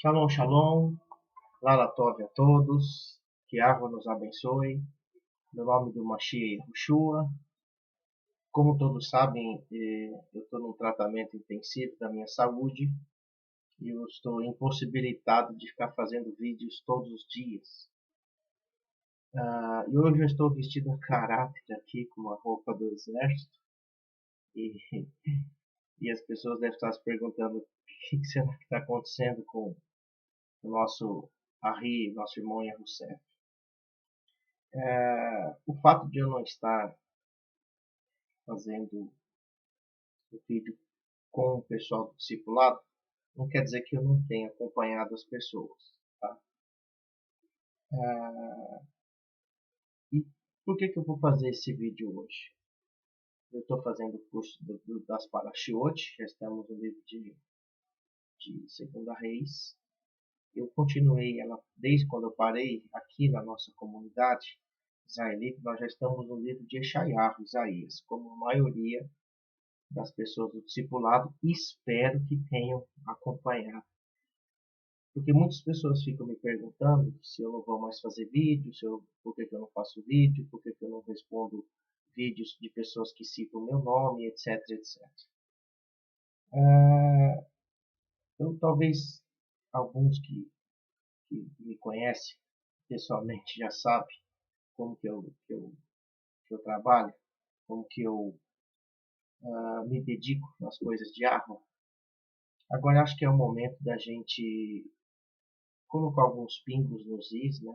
Shalom, shalom, Lala Tov a todos, que Yahweh nos abençoe, no nome do Mashiach Yahushua. Como todos sabem, eu estou num tratamento intensivo da minha saúde e eu estou impossibilitado de ficar fazendo vídeos todos os dias. E hoje eu estou vestido a caráter aqui com uma roupa do exército e, e as pessoas devem estar se perguntando o que será que está acontecendo com o nosso Ari, nosso irmão Yahusef. O fato de eu não estar fazendo o vídeo com o pessoal do discipulado não quer dizer que eu não tenha acompanhado as pessoas. Tá? E por que eu vou fazer esse vídeo hoje? Eu estou fazendo o curso das Parashiot, já estamos no livro de Segunda Reis. Eu continuei ela desde quando eu parei aqui na nossa comunidade israelita. Nós já estamos no livro de Eshayahu, Isaías, como a maioria das pessoas do discipulado, e espero que tenham acompanhado. Porque muitas pessoas ficam me perguntando se eu não vou mais fazer vídeo, por que eu não faço vídeo, por que eu não respondo vídeos de pessoas que citam meu nome, etc, etc. Então, talvez alguns que me conhecem pessoalmente já sabem como que eu trabalho, como que eu me dedico nas coisas de arma. Agora acho que é o momento da gente colocar alguns pingos nos is, né,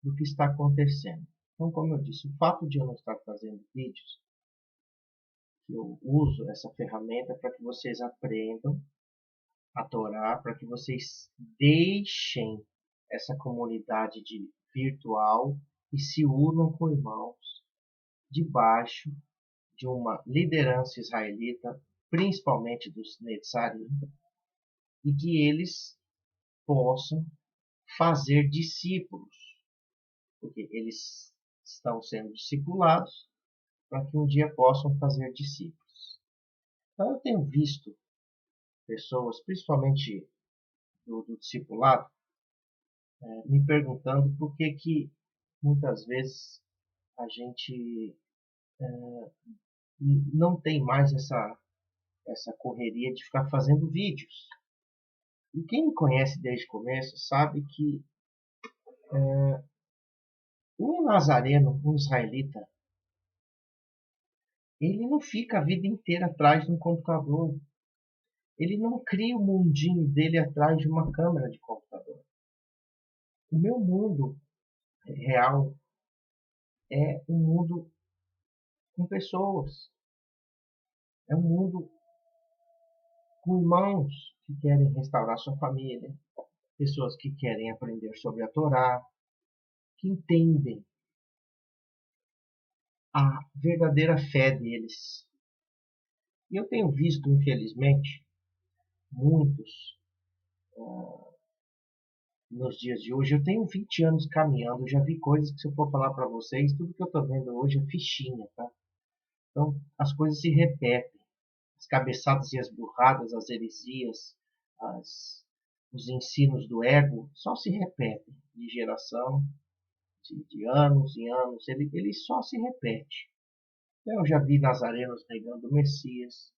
do que está acontecendo. Então, como eu disse, o fato de eu não estar fazendo vídeos, que eu uso essa ferramenta para que vocês aprendam a Torá, para que vocês deixem essa comunidade virtual e se unam com irmãos debaixo de uma liderança israelita, principalmente dos Netzarim, e que eles possam fazer discípulos, porque eles estão sendo discipulados para que um dia possam fazer discípulos. Então eu tenho visto pessoas, principalmente do discipulado, me perguntando por que muitas vezes a gente não tem mais essa correria de ficar fazendo vídeos. E quem me conhece desde o começo sabe que um nazareno, um israelita, ele não fica a vida inteira atrás de um computador. Ele não cria o mundinho dele atrás de uma câmera de computador. O meu mundo real é um mundo com pessoas. É um mundo com irmãos que querem restaurar sua família, pessoas que querem aprender sobre a Torá, que entendem a verdadeira fé deles. E eu tenho visto, infelizmente, muitos nos dias de hoje. Eu tenho 20 anos caminhando, já vi coisas que, se eu for falar para vocês, tudo que eu estou vendo hoje é fichinha, tá? Então, as coisas se repetem. As cabeçadas e as burradas, as heresias, os ensinos do ego só se repetem de geração, de anos em anos. Ele só se repete. Eu já vi nazarenos negando o Messias.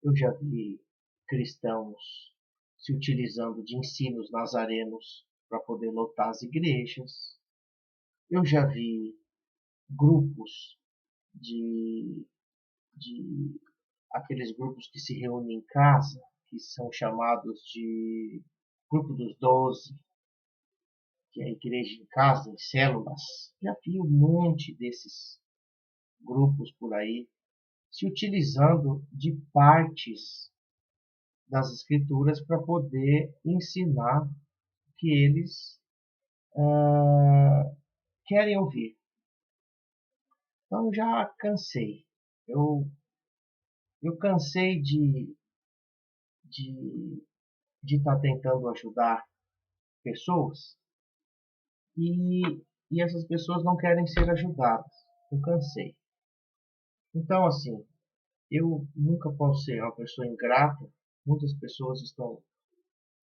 Eu já vi cristãos se utilizando de ensinos nazarenos para poder lotar as igrejas. Eu já vi grupos de aqueles grupos que se reúnem em casa, que são chamados de Grupo dos 12, que é a igreja em casa, em células. Já vi um monte desses grupos por aí se utilizando de partes das escrituras para poder ensinar o que eles querem ouvir. Então já cansei. Eu cansei de estar tentando ajudar pessoas e, e essas pessoas não querem ser ajudadas. Eu cansei. Então, assim, eu nunca posso ser uma pessoa ingrata. Muitas pessoas estão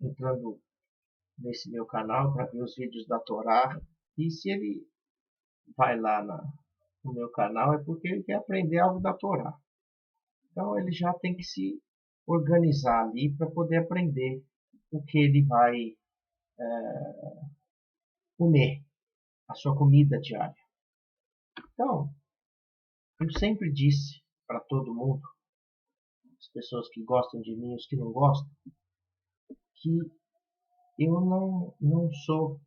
entrando nesse meu canal para ver os vídeos da Torá. E se ele vai lá no meu canal é porque ele quer aprender algo da Torá. Então ele já tem que se organizar ali para poder aprender o que ele vai comer, a sua comida diária. Então, eu sempre disse para todo mundo, as pessoas que gostam de mim e os que não gostam, que eu não sou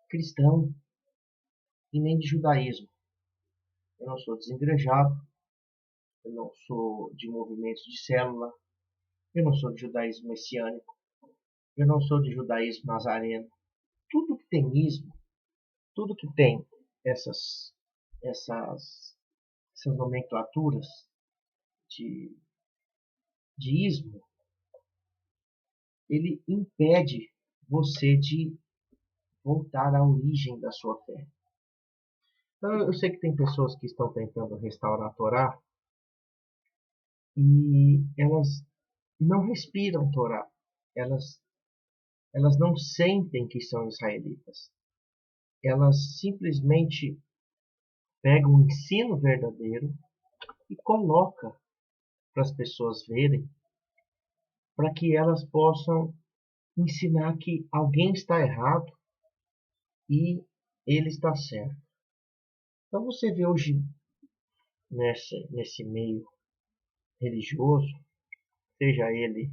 cristão e nem de judaísmo. Eu não sou desengrejado, eu não sou de movimentos de célula, eu não sou de judaísmo messiânico, eu não sou de judaísmo nazareno. Tudo que tem ismo, tudo que tem essas, essas, essas nomenclaturas de, de ismo, ele impede você de voltar à origem da sua fé. Então, eu sei que tem pessoas que estão tentando restaurar a Torá e elas não respiram Torá. Elas, elas não sentem que são israelitas. Elas simplesmente pegam o ensino verdadeiro e colocam para as pessoas verem, para que elas possam ensinar que alguém está errado e ele está certo. Então você vê hoje nesse meio religioso, seja ele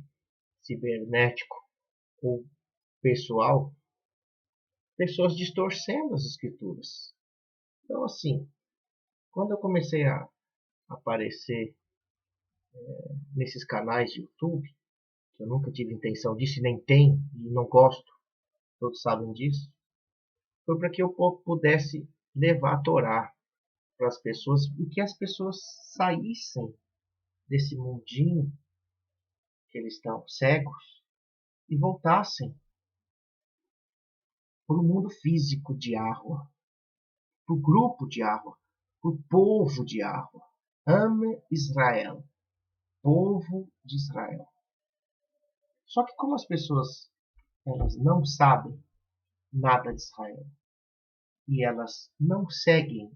cibernético ou pessoal, pessoas distorcendo as escrituras. Então, assim, quando eu comecei a aparecer nesses canais de YouTube, que eu nunca tive intenção disso e nem tenho, e não gosto, todos sabem disso, foi para que eu pudesse levar a Torá para as pessoas e que as pessoas saíssem desse mundinho que eles estão cegos e voltassem para o mundo físico de Yahweh, para o grupo de Yahweh, para o povo de Yahweh. Ame Israel, povo de Israel. Só que como as pessoas elas não sabem nada de Israel e elas não seguem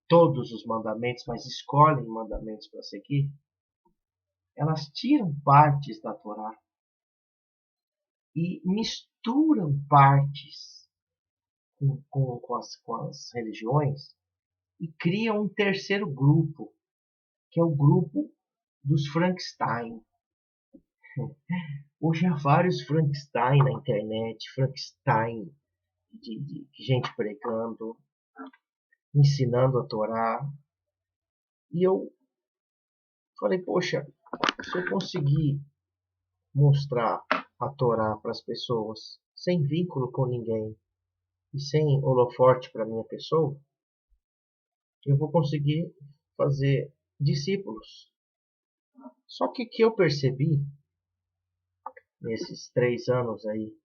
todos os mandamentos, mas escolhem mandamentos para seguir, elas tiram partes da Torá e misturam partes com as religiões e criam um terceiro grupo, que é o grupo dos Frankenstein. Hoje há vários Frankenstein na internet, Frankenstein de gente pregando, ensinando a Torá. E eu falei, poxa, se eu conseguir mostrar a Torá para as pessoas sem vínculo com ninguém e sem holofote para minha pessoa, eu vou conseguir fazer discípulos. Só que o que eu percebi nesses 3 anos aí,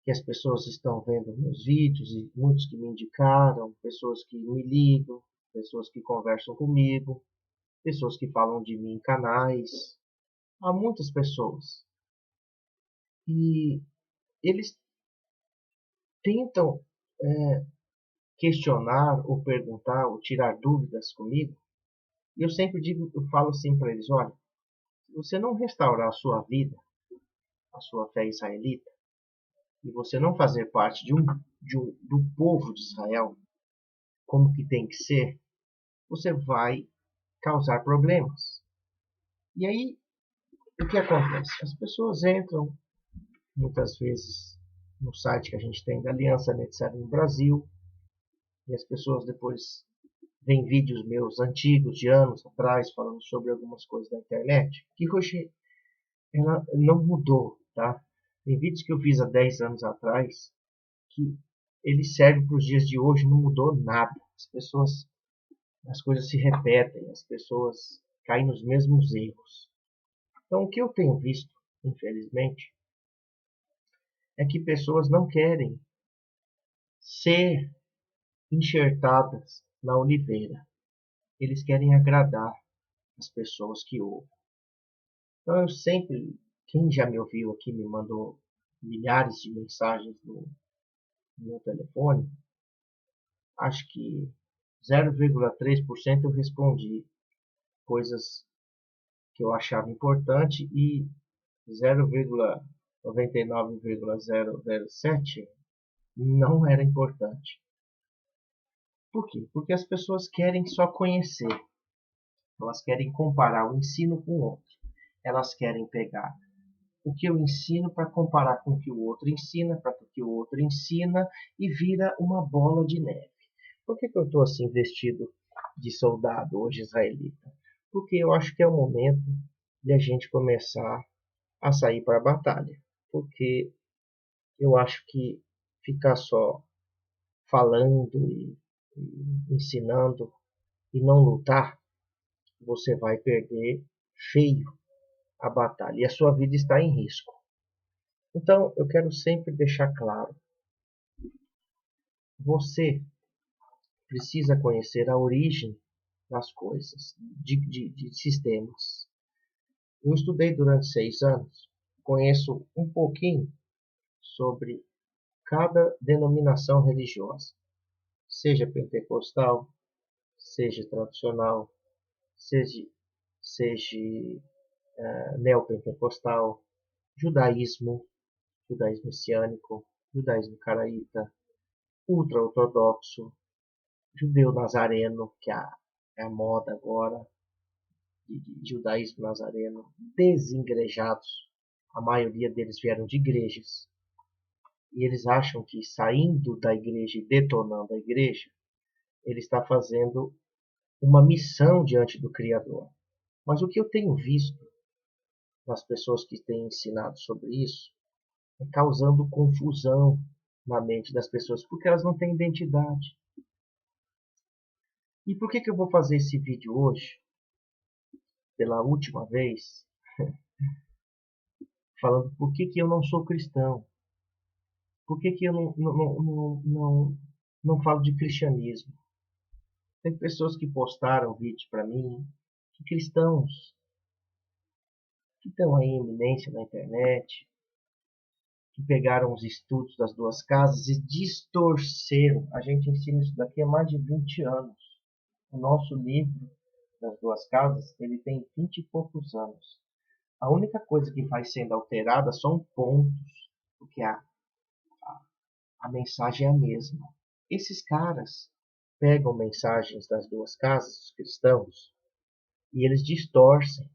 que as pessoas estão vendo meus vídeos e muitos que me indicaram, pessoas que me ligam, pessoas que conversam comigo, pessoas que falam de mim em canais, há muitas pessoas. E eles tentam questionar ou perguntar ou tirar dúvidas comigo. E eu sempre digo, eu falo assim para eles, olha, se você não restaurar a sua vida, a sua fé israelita, e você não fazer parte do povo de Israel, como que tem que ser, você vai causar problemas. E aí, o que acontece? As pessoas entram, muitas vezes, no site que a gente tem da Aliança Net 7 no Brasil, e as pessoas depois veem vídeos meus antigos, de anos atrás, falando sobre algumas coisas da internet, que hoje ela não mudou, tá? Tem vídeos que eu fiz há 10 anos atrás, que eles servem para os dias de hoje, não mudou nada. As coisas se repetem, as pessoas caem nos mesmos erros. Então, o que eu tenho visto, infelizmente, é que pessoas não querem ser enxertadas na oliveira. Eles querem agradar as pessoas que ouvem. Então eu sempre, quem já me ouviu aqui me mandou milhares de mensagens no meu telefone, acho que 0,3% eu respondi coisas que eu achava importante e 0,99,007 não era importante. Por quê? Porque as pessoas querem só conhecer, elas querem comparar o ensino com o outro, elas querem pegar o que eu ensino para comparar com o que o outro ensina, para o que o outro ensina e vira uma bola de neve. Por que eu estou assim vestido de soldado hoje israelita? Porque eu acho que é o momento de a gente começar a sair para a batalha. Porque eu acho que ficar só falando e ensinando e não lutar, você vai perder feio a batalha e a sua vida está em risco. Então, eu quero sempre deixar claro, você precisa conhecer a origem das coisas, de sistemas. Eu estudei durante 6 anos, conheço um pouquinho sobre cada denominação religiosa, seja pentecostal, seja tradicional, seja neopentecostal, judaísmo, judaísmo messiânico, judaísmo caraíta, ultra-ortodoxo, judeu nazareno, que é a moda agora, de judaísmo nazareno, desengrejados. A maioria deles vieram de igrejas. E eles acham que saindo da igreja e detonando a igreja, ele está fazendo uma missão diante do Criador. Mas o que eu tenho visto nas pessoas que têm ensinado sobre isso é causando confusão na mente das pessoas, porque elas não têm identidade. E por que eu vou fazer esse vídeo hoje, pela última vez, falando por que eu não sou cristão? Por que eu não falo de cristianismo? Tem pessoas que postaram vídeo para mim, que cristãos que estão aí em eminência na internet, que pegaram os estudos das duas casas e distorceram. A gente ensina isso daqui há mais de 20 anos. O nosso livro das duas casas, ele tem 20 e poucos anos. A única coisa que vai sendo alterada são pontos, porque a mensagem é a mesma. Esses caras pegam mensagens das duas casas, os cristãos, e eles distorcem,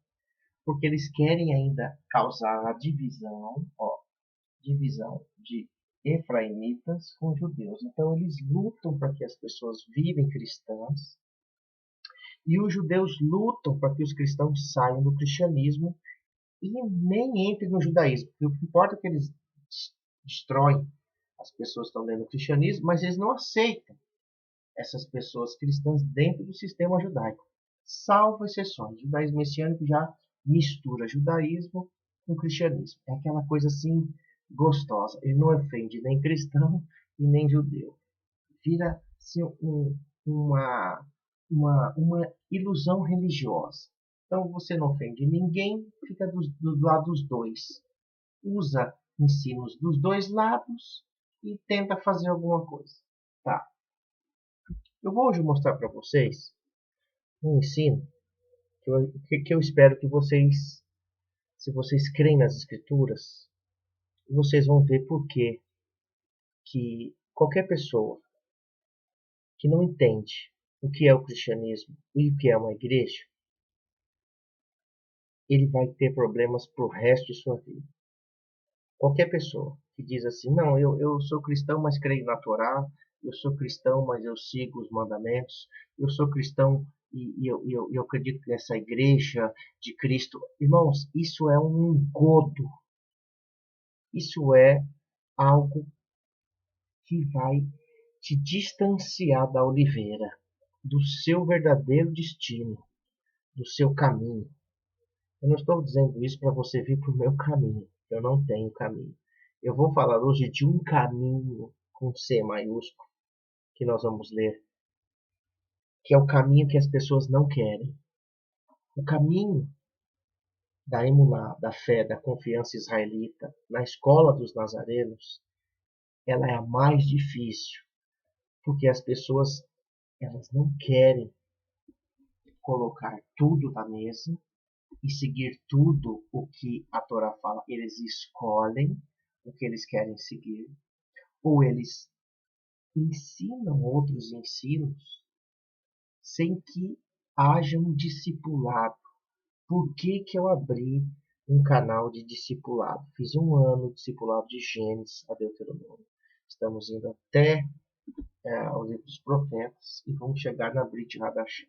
porque eles querem ainda causar a divisão, divisão de efraimitas com judeus. Então eles lutam para que as pessoas virem cristãs e os judeus lutam para que os cristãos saiam do cristianismo e nem entrem no judaísmo. Porque o que importa é que eles destroem as pessoas que estão dentro do cristianismo, mas eles não aceitam essas pessoas cristãs dentro do sistema judaico, salvo exceções. O judaísmo messiânico já mistura judaísmo com cristianismo. É aquela coisa assim gostosa. Ele não ofende nem cristão e nem judeu. Vira assim, uma ilusão religiosa. Então você não ofende ninguém, fica do lado dos dois. Usa ensinos dos dois lados e tenta fazer alguma coisa. Tá. Eu vou hoje mostrar para vocês um ensino que eu espero que vocês, se vocês creem nas escrituras, vocês vão ver por que qualquer pessoa que não entende o que é o cristianismo e o que é uma igreja, ele vai ter problemas pro resto de sua vida. Qualquer pessoa que diz assim, não, eu sou cristão, mas creio na Torá, eu sou cristão, mas eu sigo os mandamentos, eu sou cristão e eu acredito nessa igreja de Cristo. Irmãos, isso é um engodo. Isso é algo que vai te distanciar da oliveira, do seu verdadeiro destino, do seu caminho. Eu não estou dizendo isso para você vir para o meu caminho. Eu não tenho caminho. Eu vou falar hoje de um caminho com C maiúsculo, que nós vamos ler, que é o caminho que as pessoas não querem. O caminho da emuná, da fé, da confiança israelita, na escola dos nazarenos, ela é a mais difícil, porque as pessoas elas não querem colocar tudo na mesa e seguir tudo o que a Torá fala. Eles escolhem o que eles querem seguir, ou eles ensinam outros ensinos sem que haja um discipulado. Por que que eu abri um canal de discipulado? Fiz um ano de discipulado de Gênesis a Deuteronômio. Estamos indo até o livro dos profetas e vamos chegar na Brit Hadashah.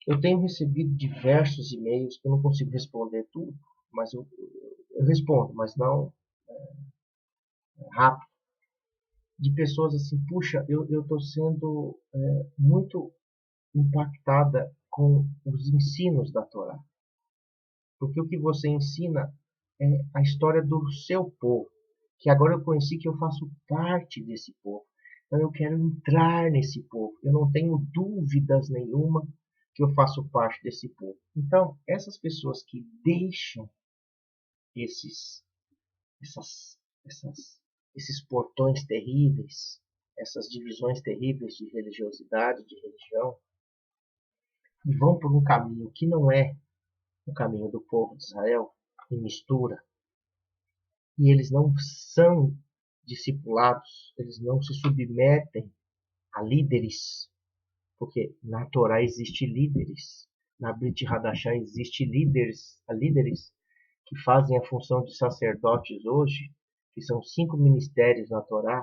Eu tenho recebido diversos e-mails que eu não consigo responder tudo, mas eu respondo, mas não rápido, de pessoas assim, puxa, eu estou sendo muito impactada com os ensinos da Torá. Porque o que você ensina é a história do seu povo, que agora eu conheci que eu faço parte desse povo. Então eu quero entrar nesse povo. Eu não tenho dúvidas nenhuma que eu faço parte desse povo. Então, essas pessoas que deixam esses, essas, esses portões terríveis, essas divisões terríveis de religiosidade, de religião, e vão por um caminho que não é o caminho do povo de Israel, e mistura, e eles não são discipulados, eles não se submetem a líderes, porque na Torá existe líderes, na Brit Hadashah existe líderes que fazem a função de sacerdotes hoje, que são 5 ministérios na Torá,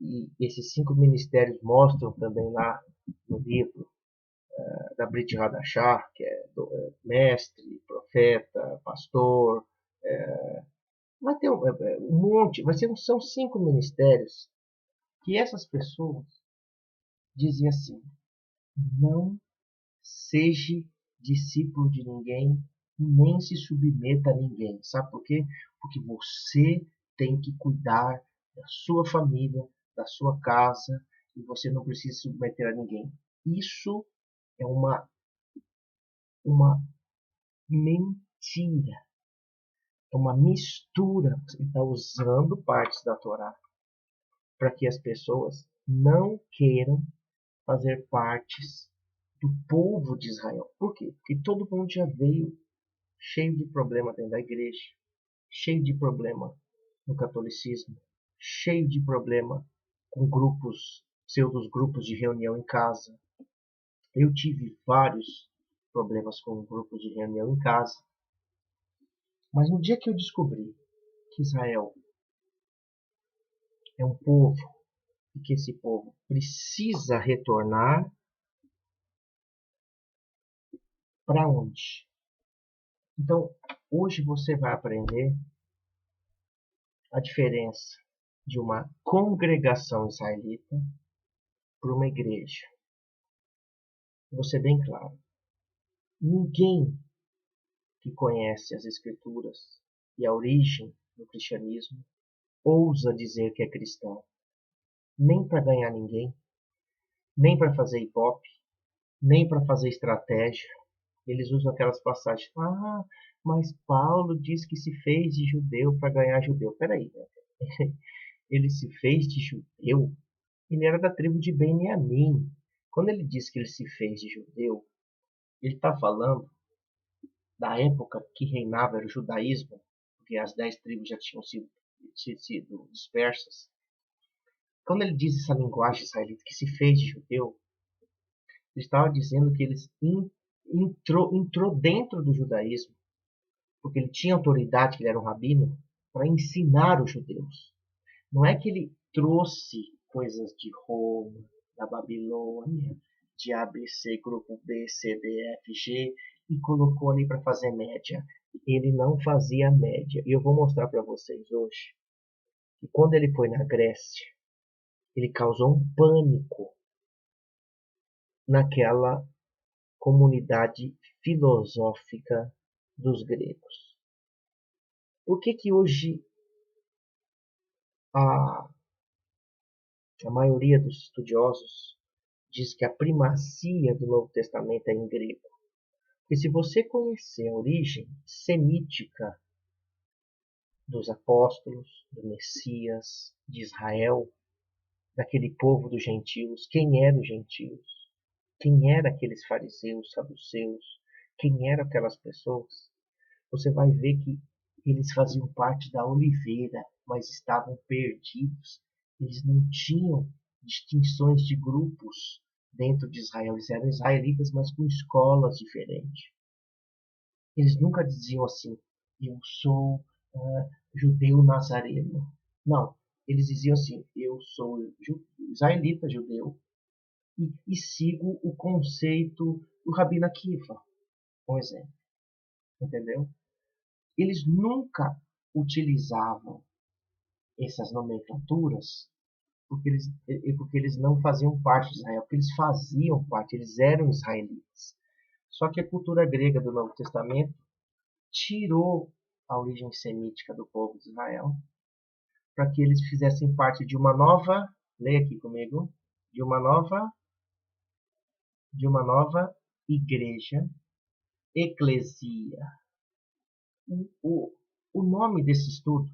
e esses 5 ministérios mostram também lá no livro da Brit Hadashah, que é mestre, profeta, pastor, vai ter um monte, são 5 ministérios que essas pessoas dizem assim: não seja discípulo de ninguém e nem se submeta a ninguém. Sabe por quê? Porque você tem que cuidar da sua família, da sua casa, e você não precisa se submeter a ninguém. Isso é uma mentira, é uma mistura. Você está usando partes da Torá para que as pessoas não queiram fazer partes do povo de Israel. Por quê? Porque todo mundo já veio cheio de problema dentro da igreja, cheio de problema no catolicismo, cheio de problema com grupos, pseudos grupos de reunião em casa. Eu tive vários problemas com grupos de reunião em casa. Mas no dia que eu descobri que Israel é um povo e que esse povo precisa retornar para onde? Então, hoje você vai aprender a diferença de uma congregação israelita para uma igreja. Vou ser bem claro. Ninguém que conhece as Escrituras e a origem do cristianismo ousa dizer que é cristão. Nem para ganhar ninguém, nem para fazer hip-hop, nem para fazer estratégia. Eles usam aquelas passagens. Ah, mas Paulo diz que se fez de judeu para ganhar judeu. Peraí, né? Ele se fez de judeu? Ele era da tribo de Beniamim. Quando ele diz que ele se fez de judeu, ele está falando da época que reinava o judaísmo, porque as 10 tribos já tinham sido dispersas. Quando ele diz essa linguagem israelita que se fez de judeu, ele estava dizendo que ele entrou dentro do judaísmo, porque ele tinha autoridade, que ele era um rabino, para ensinar os judeus. Não é que ele trouxe coisas de Roma, da Babilônia, de ABC, grupo B, C, D, F, G, e colocou ali para fazer média. Ele não fazia média. E eu vou mostrar para vocês hoje que quando ele foi na Grécia, ele causou um pânico naquela comunidade filosófica dos gregos. Por que que hoje a maioria dos estudiosos diz que a primazia do Novo Testamento é em grego? Porque se você conhecer a origem semítica dos apóstolos, do Messias, de Israel, daquele povo dos gentios, quem eram os gentios? Quem eram aqueles fariseus, saduceus? Quem eram aquelas pessoas? Você vai ver que eles faziam parte da oliveira, mas estavam perdidos. Eles não tinham distinções de grupos dentro de Israel. Eles eram israelitas, mas com escolas diferentes. Eles nunca diziam assim, eu sou judeu nazareno. Não, eles diziam assim, eu sou israelita, judeu, e sigo o conceito do Rabino Akiva, por exemplo. Entendeu? Eles nunca utilizavam essas nomenclaturas porque eles não faziam parte de Israel, porque eles faziam parte, eles eram israelitas. Só que a cultura grega do Novo Testamento tirou a origem semítica do povo de Israel para que eles fizessem parte de uma nova, leia aqui comigo, de uma nova igreja, eclesia. O nome desse estudo,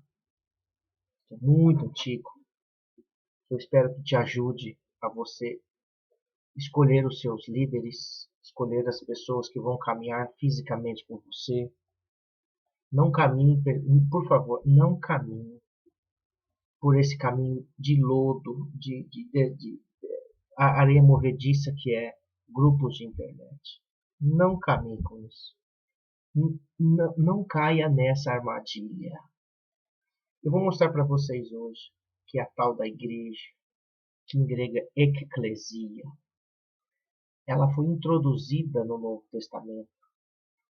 que é muito antigo, que eu espero que te ajude a você escolher os seus líderes, escolher as pessoas que vão caminhar fisicamente com você. Não caminhe, por favor, não caminhe por esse caminho de lodo, de areia movediça que é grupos de internet. Não caminhe com isso. Não caia nessa armadilha. Eu vou mostrar para vocês hoje que a tal da igreja, que em grego é eklesia, ela foi introduzida no Novo Testamento.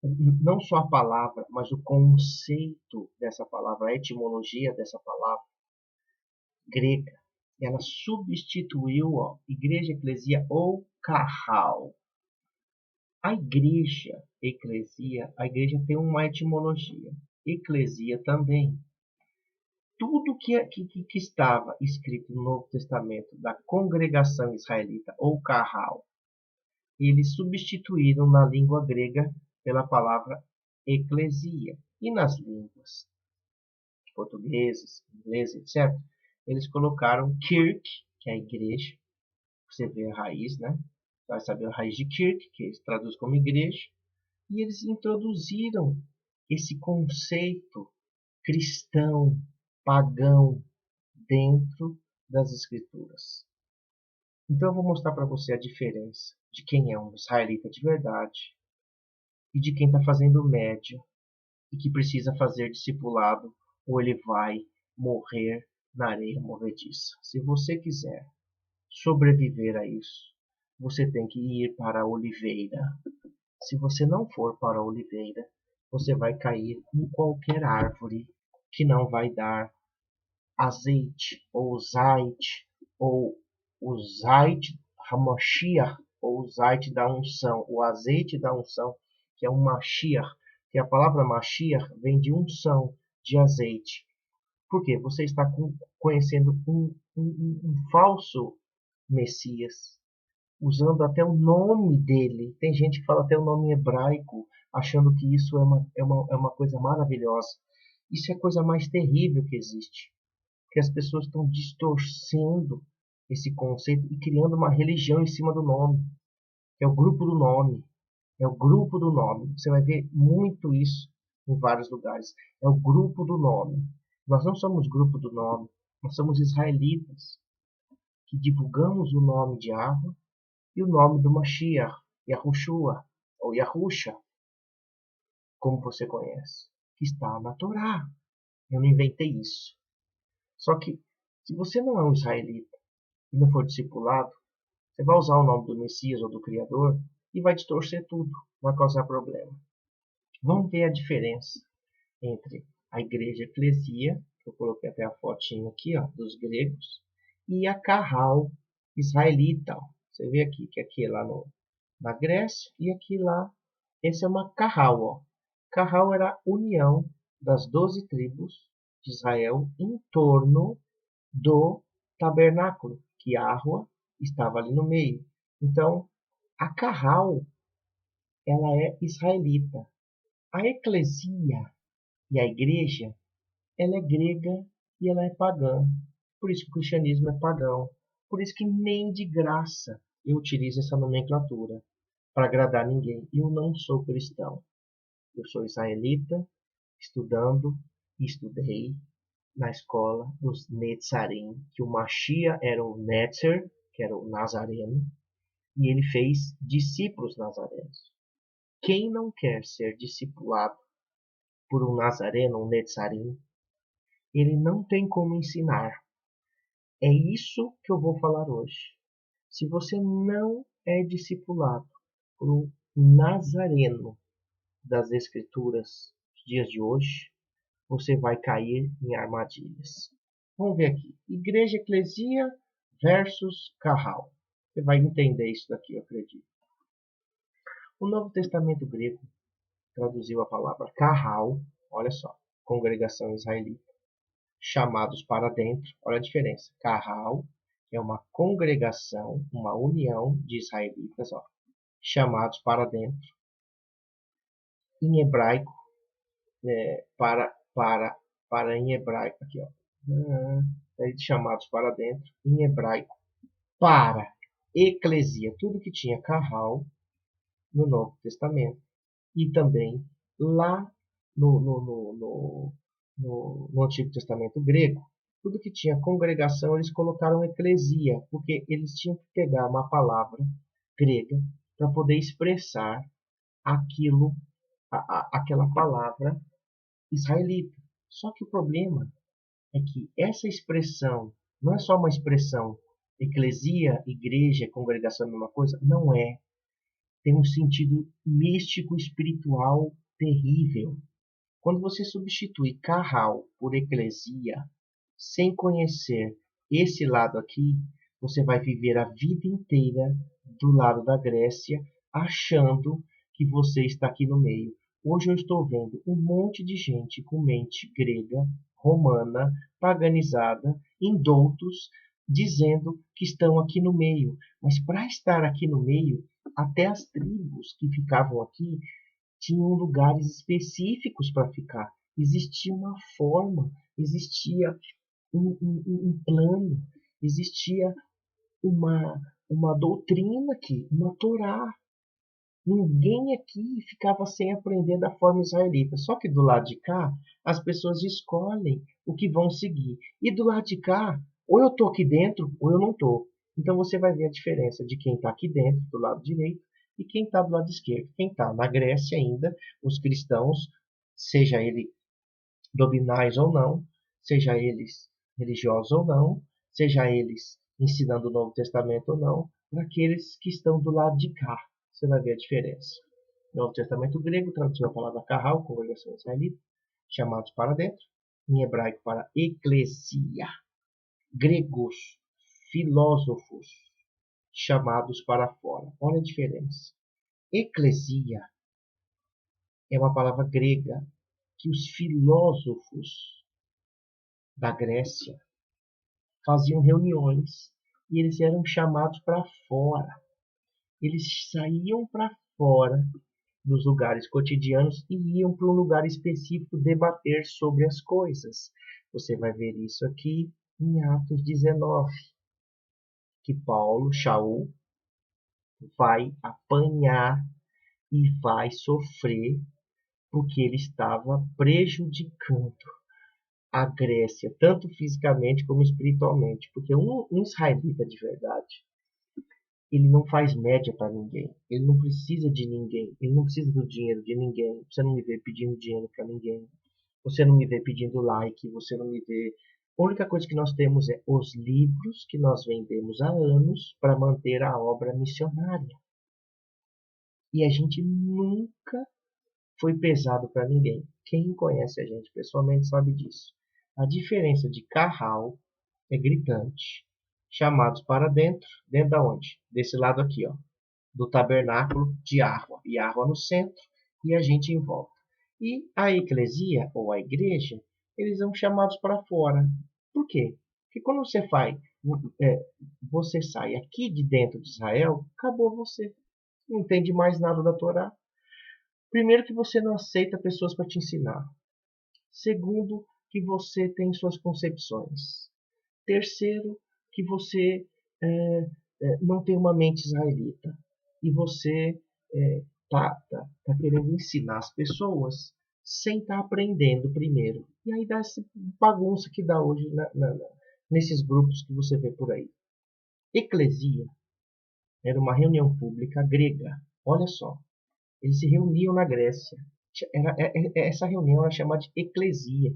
Não só a palavra, mas o conceito dessa palavra, a etimologia dessa palavra grega, ela substituiu igreja, eclesia ou carral. A igreja tem uma etimologia, eclesia também. Tudo que estava escrito no Novo Testamento da congregação israelita ou carral, eles substituíram na língua grega pela palavra eclesia. E nas línguas portuguesas, inglesas, etc., eles colocaram kirk, que é a igreja. Você vê a raiz, né? Vai saber a raiz de kirk, que se traduz como igreja. E eles introduziram esse conceito cristão, pagão, dentro das escrituras. Então eu vou mostrar para você a diferença de quem é um israelita de verdade e de quem está fazendo média e que precisa fazer discipulado ou ele vai morrer na areia movediça. Se você quiser sobreviver a isso, você tem que ir para a oliveira. Se você não for para a oliveira, você vai cair em qualquer árvore que não vai dar azeite ou zait ou o zait Hamashiach ou o zait da unção, o azeite da unção, que é um Mashiach, que a palavra Mashiach vem de unção, de azeite. Por quê? Você está conhecendo um falso Messias, usando até o nome dele. Tem gente que fala até o nome hebraico, achando que isso é uma coisa maravilhosa. Isso é a coisa mais terrível que existe. Porque as pessoas estão distorcendo esse conceito e criando uma religião em cima do nome. É o grupo do nome. É o grupo do nome. Você vai ver muito isso em vários lugares. É o grupo do nome. Nós não somos grupo do nome. Nós somos israelitas que divulgamos o nome de Yahweh e o nome do Mashiach, Yahushua, ou Yahusha, como você conhece, que está na Torá. Eu não inventei isso. Só que, se você não é um israelita e não for discipulado, você vai usar o nome do Messias ou do Criador e vai distorcer tudo, vai causar problema. Vamos ver a diferença entre a igreja eclesia, que eu coloquei até a fotinha aqui, dos gregos, e a carral israelita. Você vê aqui que aqui é lá na Grécia e aqui lá, esse é uma carral. Carral era a união das 12 tribos de Israel em torno do tabernáculo, que Yahweh estava ali no meio. Então, a carral ela é israelita. A eclesia e a igreja, ela é grega e ela é pagã. Por isso que o cristianismo é pagão. Por isso que nem de graça eu utilizo essa nomenclatura para agradar ninguém. Eu não sou cristão. Eu sou israelita, estudando e estudei na escola dos Netzarim, que o Machia era o Netzer, que era o Nazareno, e ele fez discípulos nazarenos. Quem não quer ser discipulado por um Nazareno, um Netzarim, ele não tem como ensinar. É isso que eu vou falar hoje. Se você não é discipulado por um Nazareno das Escrituras dos dias de hoje, você vai cair em armadilhas. Vamos ver aqui. Igreja Eclesia versus Carral. Você vai entender isso daqui, eu acredito. O Novo Testamento grego traduziu a palavra Carral, olha só, congregação israelita, chamados para dentro, olha a diferença. Carral é uma congregação, uma união de israelitas, ó, chamados para dentro. Em hebraico, em hebraico, aqui, ó. Chamados para dentro, em hebraico, para eclesia, tudo que tinha carral no Novo Testamento. E também lá no Antigo Testamento grego, tudo que tinha congregação, eles colocaram eclesia, porque eles tinham que pegar uma palavra grega para poder expressar aquilo, aquela palavra israelita. Só que o problema é que essa expressão não é só uma expressão, eclesia, igreja, congregação é a mesma coisa, não é. Tem um sentido místico, espiritual terrível. Quando você substitui carral por eclesia, sem conhecer esse lado aqui, você vai viver a vida inteira do lado da Grécia, achando que você está aqui no meio. Hoje eu estou vendo um monte de gente com mente grega, romana, paganizada, indoutos, dizendo que estão aqui no meio. Mas para estar aqui no meio, até as tribos que ficavam aqui tinham lugares específicos para ficar. Existia uma forma, existia um plano, existia uma doutrina aqui, uma Torá. Ninguém aqui ficava sem aprender da forma israelita. Só que do lado de cá, as pessoas escolhem o que vão seguir. E do lado de cá, ou eu estou aqui dentro, ou eu não estou. Então você vai ver a diferença de quem está aqui dentro, do lado direito, e quem está do lado esquerdo. Quem está na Grécia ainda, os cristãos, seja ele dominais ou não, seja eles religiosos ou não, seja eles ensinando o Novo Testamento ou não, para aqueles que estão do lado de cá. Você vai ver a diferença. No Novo Testamento grego traduziu a palavra carral, congregação israelita, chamados para dentro, em hebraico para eclesia. Gregos, filósofos, chamados para fora. Olha a diferença. Eclesia é uma palavra grega que os filósofos da Grécia faziam reuniões e eles eram chamados para fora. Eles saíam para fora dos lugares cotidianos e iam para um lugar específico debater sobre as coisas. Você vai ver isso aqui em Atos 19, que Paulo, Shaul, vai apanhar e vai sofrer porque ele estava prejudicando a Grécia, tanto fisicamente como espiritualmente. Porque um israelita de verdade, ele não faz média para ninguém. Ele não precisa de ninguém. Ele não precisa do dinheiro de ninguém. Você não me vê pedindo dinheiro para ninguém. Você não me vê pedindo like. Você não me vê. A única coisa que nós temos é os livros que nós vendemos há anos para manter a obra missionária. E a gente nunca foi pesado para ninguém. Quem conhece a gente pessoalmente sabe disso. A diferença de carral é gritante. Chamados para dentro, dentro da onde? Desse lado aqui, ó, do tabernáculo de Yahua. Yahua no centro e a gente em volta. E a eclesia, ou a igreja, eles são chamados para fora. Por quê? Porque quando você sai aqui de dentro de Israel, acabou você. Não entende mais nada da Torá. Primeiro, que você não aceita pessoas para te ensinar. Segundo, que você tem suas concepções. Terceiro, que você não tem uma mente israelita. E você tá querendo ensinar as pessoas sem estar aprendendo primeiro. E aí dá essa bagunça que dá hoje nesses grupos que você vê por aí. Eclesia era uma reunião pública grega. Olha só, eles se reuniam na Grécia. Essa reunião era chamada de eclesia.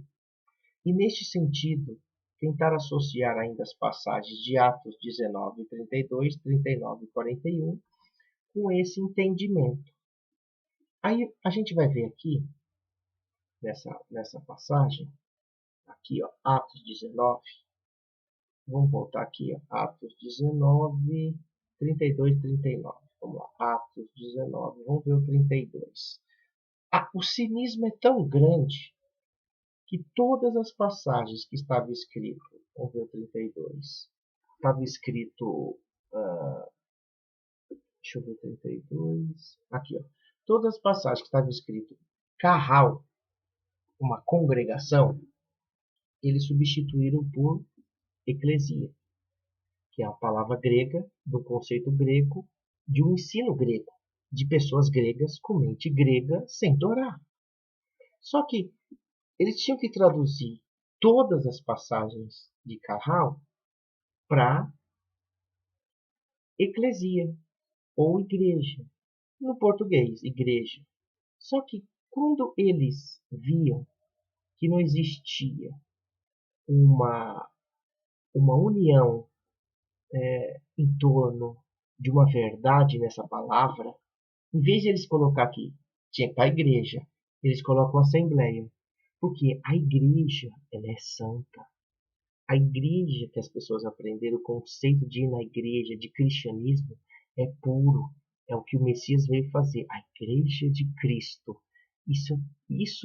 E neste sentido, tentar associar ainda as passagens de Atos 19, 32, 39 e 41 com esse entendimento. Aí a gente vai ver aqui, nessa passagem, aqui ó, Atos 19, vamos voltar aqui, ó, Atos 19, 32, 39. Vamos lá, Atos 19, vamos ver o 32. O cinismo é tão grande que todas as passagens que estava escrito, vamos ver o 32, estava escrito, deixa eu ver 32, aqui ó, todas as passagens que estavam escrito carral, uma congregação, eles substituíram por eclesia, que é a palavra grega, do conceito grego, de um ensino grego, de pessoas gregas com mente grega sem Torá. Só que eles tinham que traduzir todas as passagens de Carral para eclesia ou igreja. No português, igreja. Só que quando eles viam que não existia uma, uma união em torno de uma verdade nessa palavra, em vez de eles colocar aqui, tinha que estar a igreja, eles colocam assembleia. Porque a igreja, ela é santa. A igreja que as pessoas aprenderam, o conceito de ir na igreja, de cristianismo, é puro. É o que o Messias veio fazer. A igreja de Cristo. Isso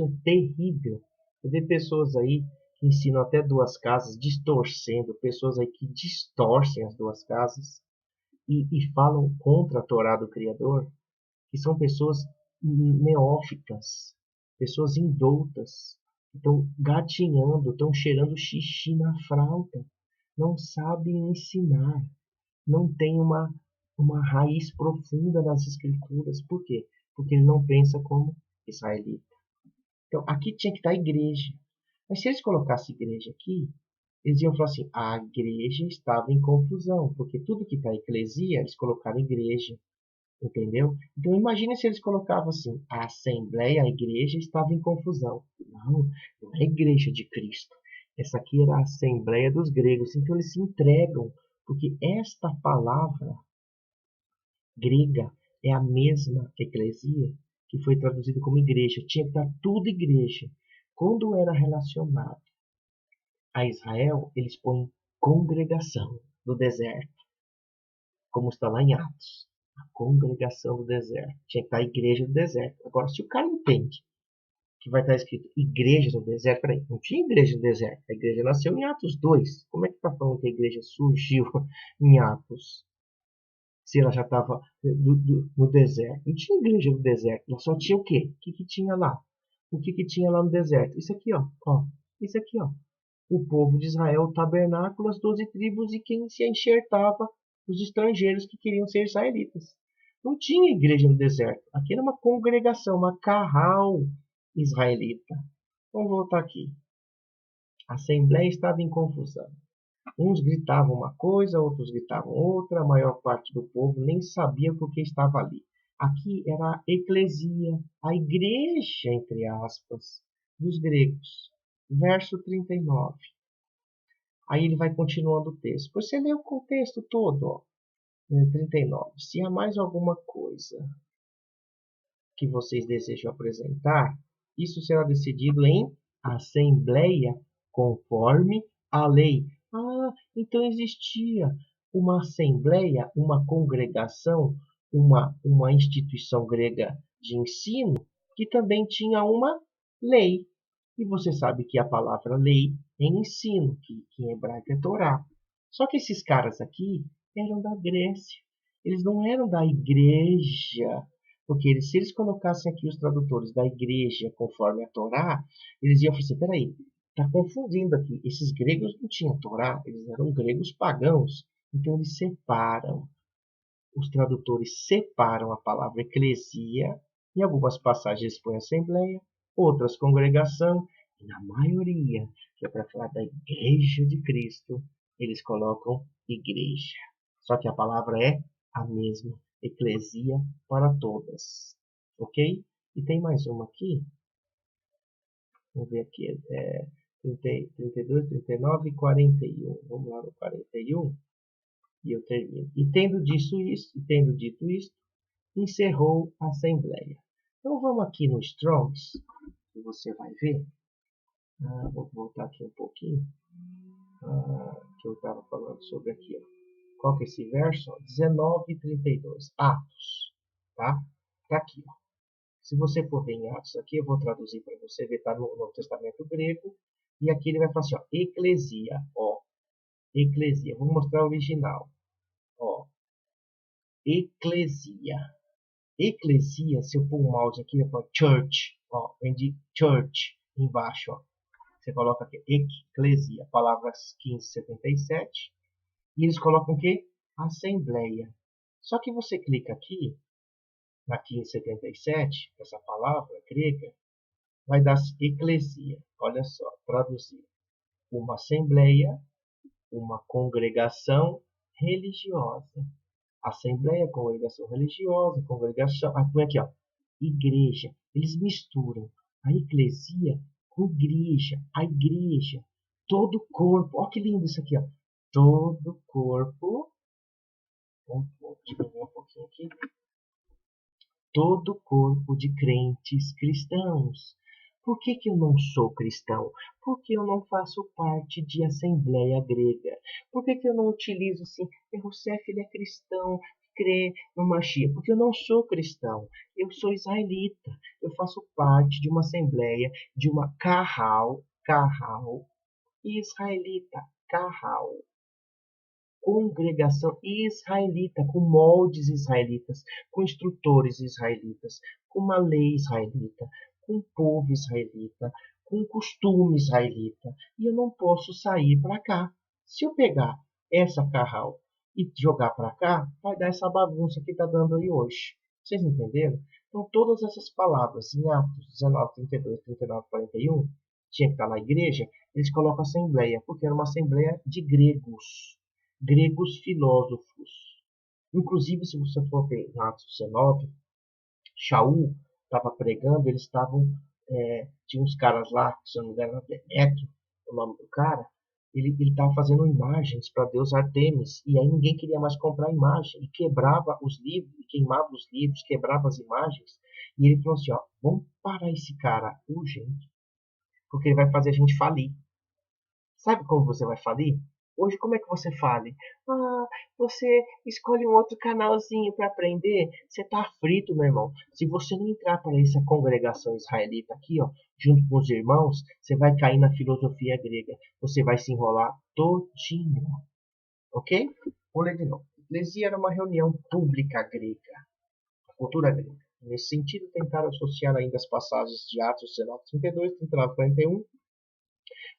é terrível. Você vê pessoas aí que ensinam até duas casas, distorcendo. Pessoas aí que distorcem as duas casas e falam contra a Torá do Criador, que são pessoas neófitas, pessoas indoutas, que estão gatinhando, estão cheirando xixi na fralda, não sabem ensinar, não tem uma raiz profunda nas escrituras. Por quê? Porque ele não pensa como israelita. Então, aqui tinha que estar a igreja. Mas se eles colocassem igreja aqui, eles iam falar assim, a igreja estava em confusão, porque tudo que está eclesia, eles colocaram igreja. Entendeu? Então imagine se eles colocavam assim, a assembleia, a igreja estava em confusão. Não, não é a igreja de Cristo. Essa aqui era a assembleia dos gregos. Então eles se entregam, porque esta palavra grega é a mesma eclesia que foi traduzida como igreja. Tinha que estar tudo igreja. Quando era relacionado a Israel, eles põem congregação do deserto, como está lá em Atos. A congregação do deserto. Tinha que estar a igreja do deserto. Agora, se o cara entende que vai estar escrito igreja no deserto, peraí, não tinha igreja no deserto. A igreja nasceu em Atos 2. Como é que está falando que a igreja surgiu em Atos? Se ela já estava no deserto. Não tinha igreja no deserto. Ela só tinha o quê? O que tinha lá? O que tinha lá no deserto? Isso aqui, ó. Isso aqui, ó. O povo de Israel, o tabernáculo, as 12 tribos e quem se enxertava, os estrangeiros que queriam ser israelitas. Não tinha igreja no deserto. Aqui era uma congregação, uma carral israelita. Vamos voltar aqui. A assembleia estava em confusão. Uns gritavam uma coisa, outros gritavam outra. A maior parte do povo nem sabia por que estava ali. Aqui era a eclesia, a igreja, entre aspas, dos gregos. Verso 39. Aí ele vai continuando o texto. Você lê o contexto todo, ó, 39. Se há mais alguma coisa que vocês desejam apresentar, isso será decidido em assembleia, conforme a lei. Então existia uma assembleia, uma congregação, uma instituição grega de ensino que também tinha uma lei. E você sabe que a palavra lei é ensino, que em hebraico é Torá. Só que esses caras aqui eram da Grécia. Eles não eram da igreja, Porque se eles colocassem aqui os tradutores da igreja conforme a Torá, eles iam falar assim, peraí, está confundindo aqui. Esses gregos não tinham Torá, eles eram gregos pagãos. Então eles separam. Os tradutores separam a palavra eclesia, em algumas passagens põe assembleia, outras congregação, e na maioria, que é para falar da igreja de Cristo, eles colocam igreja. Só que a palavra é a mesma, eclesia para todas. Ok? E tem mais uma aqui. Vamos ver aqui. 32, 39 e 41. Vamos lá no 41. E eu termino. E tendo dito isto, encerrou a assembleia. Então vamos aqui no Strongs, que você vai ver. Vou voltar aqui um pouquinho, que eu estava falando sobre aqui. Ó. Qual que é esse verso? 19:32. Atos. Tá? Tá aqui. Ó. Se você for ver em Atos aqui, eu vou traduzir para você ver, está no Novo Testamento grego. E aqui ele vai falar assim, ó, eclesia, ó, eclesia. Vou mostrar o original, ó, eclesia. Eclesia, se eu pôr o mouse aqui, ele fala church, ó, vem de church embaixo, ó. Você coloca aqui, eclesia, palavras 1577, e eles colocam o quê? Assembleia. Só que você clica aqui, na 1577, essa palavra grega, vai dar eclesia. Olha só, traduzir. Uma assembleia, uma congregação religiosa. Assembleia, congregação religiosa, congregação. Põe aqui, ó. Igreja. Eles misturam a eclesia com igreja. A igreja. Todo o corpo. Olha que lindo isso aqui, ó. Todo o corpo. Vamos diminuir um pouquinho aqui. Todo o corpo de crentes cristãos. Por que eu não sou cristão? Porque eu não faço parte de assembleia grega. Por que eu não utilizo assim, Rousseff ele é cristão, crê no Mashiach? Porque eu não sou cristão. Eu sou israelita. Eu faço parte de uma assembleia, de uma Kahal israelita. Kahal. Congregação israelita, com moldes israelitas, com instrutores israelitas, com uma lei israelita, com povo israelita, com costume israelita. E eu não posso sair para cá. Se eu pegar essa carral e jogar para cá, vai dar essa bagunça que está dando aí hoje. Vocês entenderam? Então, todas essas palavras em Atos 19, 32, 39, 41, tinha que estar na igreja, eles colocam assembleia, porque era uma assembleia de gregos filósofos. Inclusive, se você for ver em Atos 19, Shaul estava pregando, eles estavam, tinha uns caras lá, se eu não me engano, Demétrio, o nome do cara, ele estava fazendo imagens para Deus Artemis, e aí ninguém queria mais comprar imagem, e quebrava os livros, e queimava os livros, quebrava as imagens, e ele falou assim, ó, vamos parar esse cara urgente, porque ele vai fazer a gente falir. Sabe como você vai falir? Hoje, como é que você fale? Você escolhe um outro canalzinho para aprender. Você tá frito, meu irmão. Se você não entrar para essa congregação israelita aqui, ó, junto com os irmãos, você vai cair na filosofia grega. Você vai se enrolar todinho. Ok? Vou ler de novo. Eclesia era uma reunião pública grega. A cultura grega. Nesse sentido, tentaram associar ainda as passagens de Atos 19, 32, 39, 41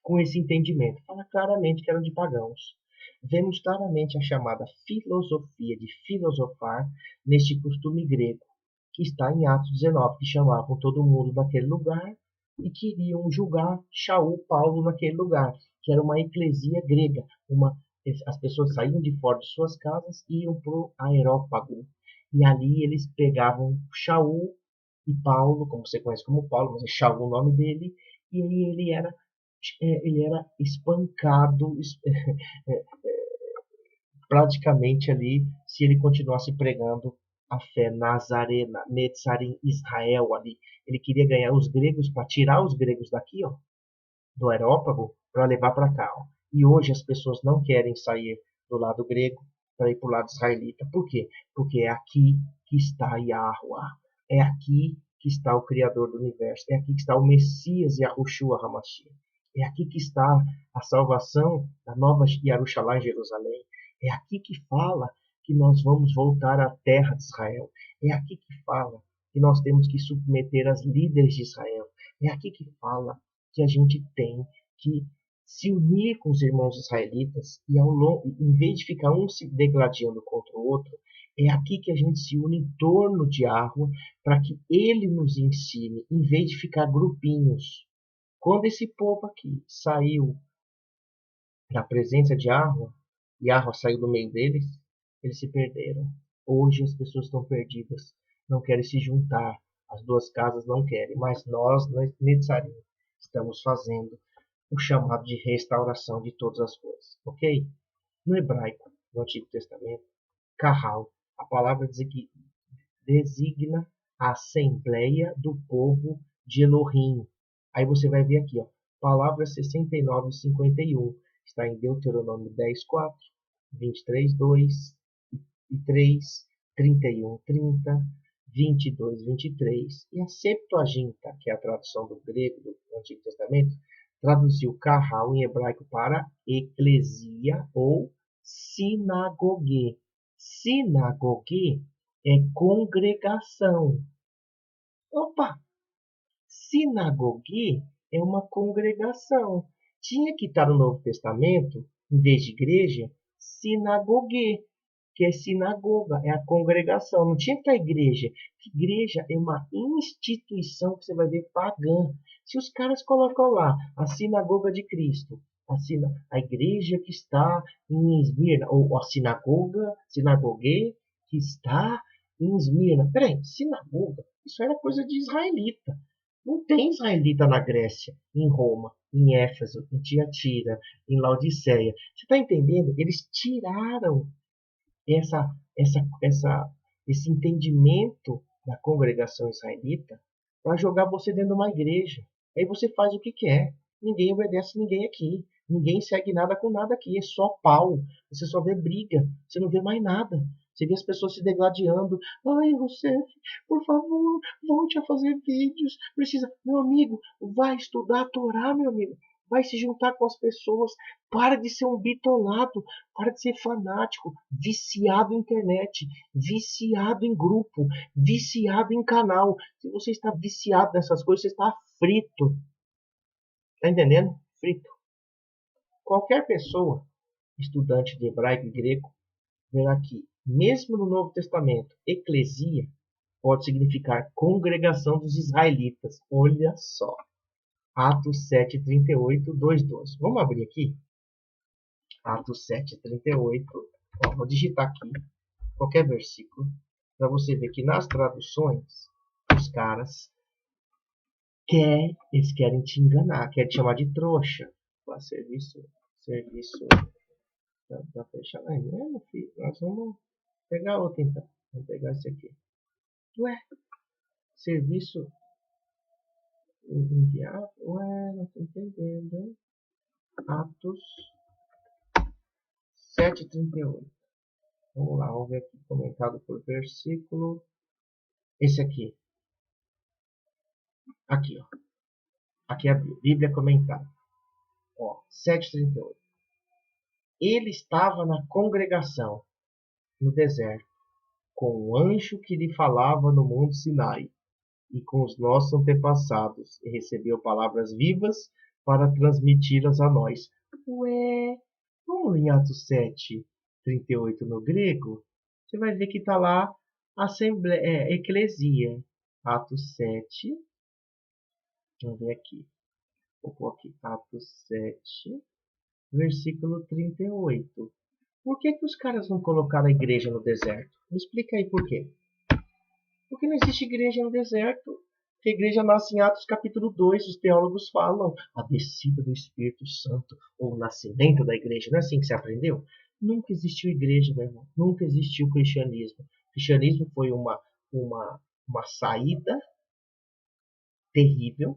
com esse entendimento. Fala claramente que eram de pagãos. Vemos claramente a chamada filosofia de filosofar neste costume grego, que está em Atos 19, que chamavam todo mundo daquele lugar e queriam julgar Shaul, Paulo naquele lugar, que era uma eclesia grega. As pessoas saíam de fora de suas casas e iam para o Aerópago. E ali eles pegavam Shaul e Paulo, como você conhece como Paulo, mas é Shaul o nome dele, e aí ele era espancado praticamente ali se ele continuasse pregando a fé nazarena, Netzarim, Israel ali. Ele queria ganhar os gregos para tirar os gregos daqui, ó, do Areópago, para levar para cá. Ó. E hoje as pessoas não querem sair do lado grego para ir para o lado israelita. Por quê? Porque é aqui que está Yahuwah. É aqui que está o Criador do Universo. É aqui que está o Messias Yahushua HaMashiach. É aqui que está a salvação da nova Jerusalém, Jerusalém. É aqui que fala que nós vamos voltar à terra de Israel. É aqui que fala que nós temos que submeter as líderes de Israel. É aqui que fala que a gente tem que se unir com os irmãos israelitas e ao longo, em vez de ficar um se degladiando contra o outro, é aqui que a gente se une em torno de Yahweh para que ele nos ensine, em vez de ficar grupinhos. Quando esse povo aqui saiu da presença de Yahweh, Yahweh saiu do meio deles, eles se perderam. Hoje as pessoas estão perdidas, não querem se juntar, as duas casas não querem, mas nós, Netzarim, estamos fazendo o chamado de restauração de todas as coisas, ok? No hebraico, no Antigo Testamento, Kahal, a palavra designa a Assembleia do Povo de Elohim. Aí você vai ver aqui, ó, palavra 69 e 51, está em Deuteronômio 10, 4, 23, 2 e 3, 31, 30, 22, 23. E a Septuaginta, que é a tradução do grego do Antigo Testamento, traduziu Kahal em hebraico para eclesia ou sinagogue. Sinagogue é congregação. Opa! Sinagogue é uma congregação. Tinha que estar no Novo Testamento, em vez de igreja, sinagogue, que é sinagoga, é a congregação. Não tinha que estar igreja. Igreja é uma instituição que você vai ver pagã. Se os caras colocam lá a sinagoga de Cristo, a igreja que está em Esmirna, ou a sinagogue que está em Esmirna. Peraí, sinagoga? Isso era coisa de israelita. Não tem israelita na Grécia, em Roma, em Éfeso, em Tiatira, em Laodiceia. Você está entendendo? Eles tiraram esse entendimento da congregação israelita para jogar você dentro de uma igreja. Aí você faz o que quer. Ninguém obedece ninguém aqui. Ninguém segue nada com nada aqui. É só pau. Você só vê briga. Você não vê mais nada. Você vê as pessoas se degladiando. Ai, Rousseff, por favor, volte a fazer vídeos. Precisa. Meu amigo, vai estudar a Torá, meu amigo. Vai se juntar com as pessoas. Para de ser um bitolado. Para de ser fanático. Viciado em internet. Viciado em grupo. Viciado em canal. Se você está viciado nessas coisas, você está frito. Tá entendendo? Frito. Qualquer pessoa, estudante de hebraico e grego, verá que, mesmo no Novo Testamento, eclesia pode significar congregação dos israelitas. Olha só. Atos 7:38, 2:12. Vamos abrir aqui? Atos 7:38. Ó, vou digitar aqui qualquer versículo para você ver que nas traduções os caras eles querem te enganar, querem te chamar de trouxa. Serviço tá fechado aí mesmo, filho. Nós vamos pegar outro então. Vamos pegar esse aqui. Ué, serviço enviado? Ué, não tô entendendo. Atos 7:38. Vamos lá, vamos ver aqui comentado por versículo. Esse aqui. Aqui, ó. Aqui é a Bíblia comentada. Ó, 7:38. Ele estava na congregação, no deserto, com o anjo que lhe falava no monte Sinai, e com os nossos antepassados, e recebeu palavras vivas para transmiti-las a nós. Ué, vamos em Atos 7:38 no grego? Você vai ver que está lá Assembleia, Eclesia. Atos 7. Vamos ver aqui. Vou pôr aqui Atos 7, versículo 38. Por que os caras não colocaram a igreja no deserto? Me explica aí por quê. Porque não existe igreja no deserto. Porque a igreja nasce em Atos capítulo 2. Os teólogos falam a descida do Espírito Santo, ou o nascimento da igreja. Não é assim que você aprendeu? Nunca existiu igreja, meu irmão. Nunca existiu cristianismo. O cristianismo foi uma saída terrível,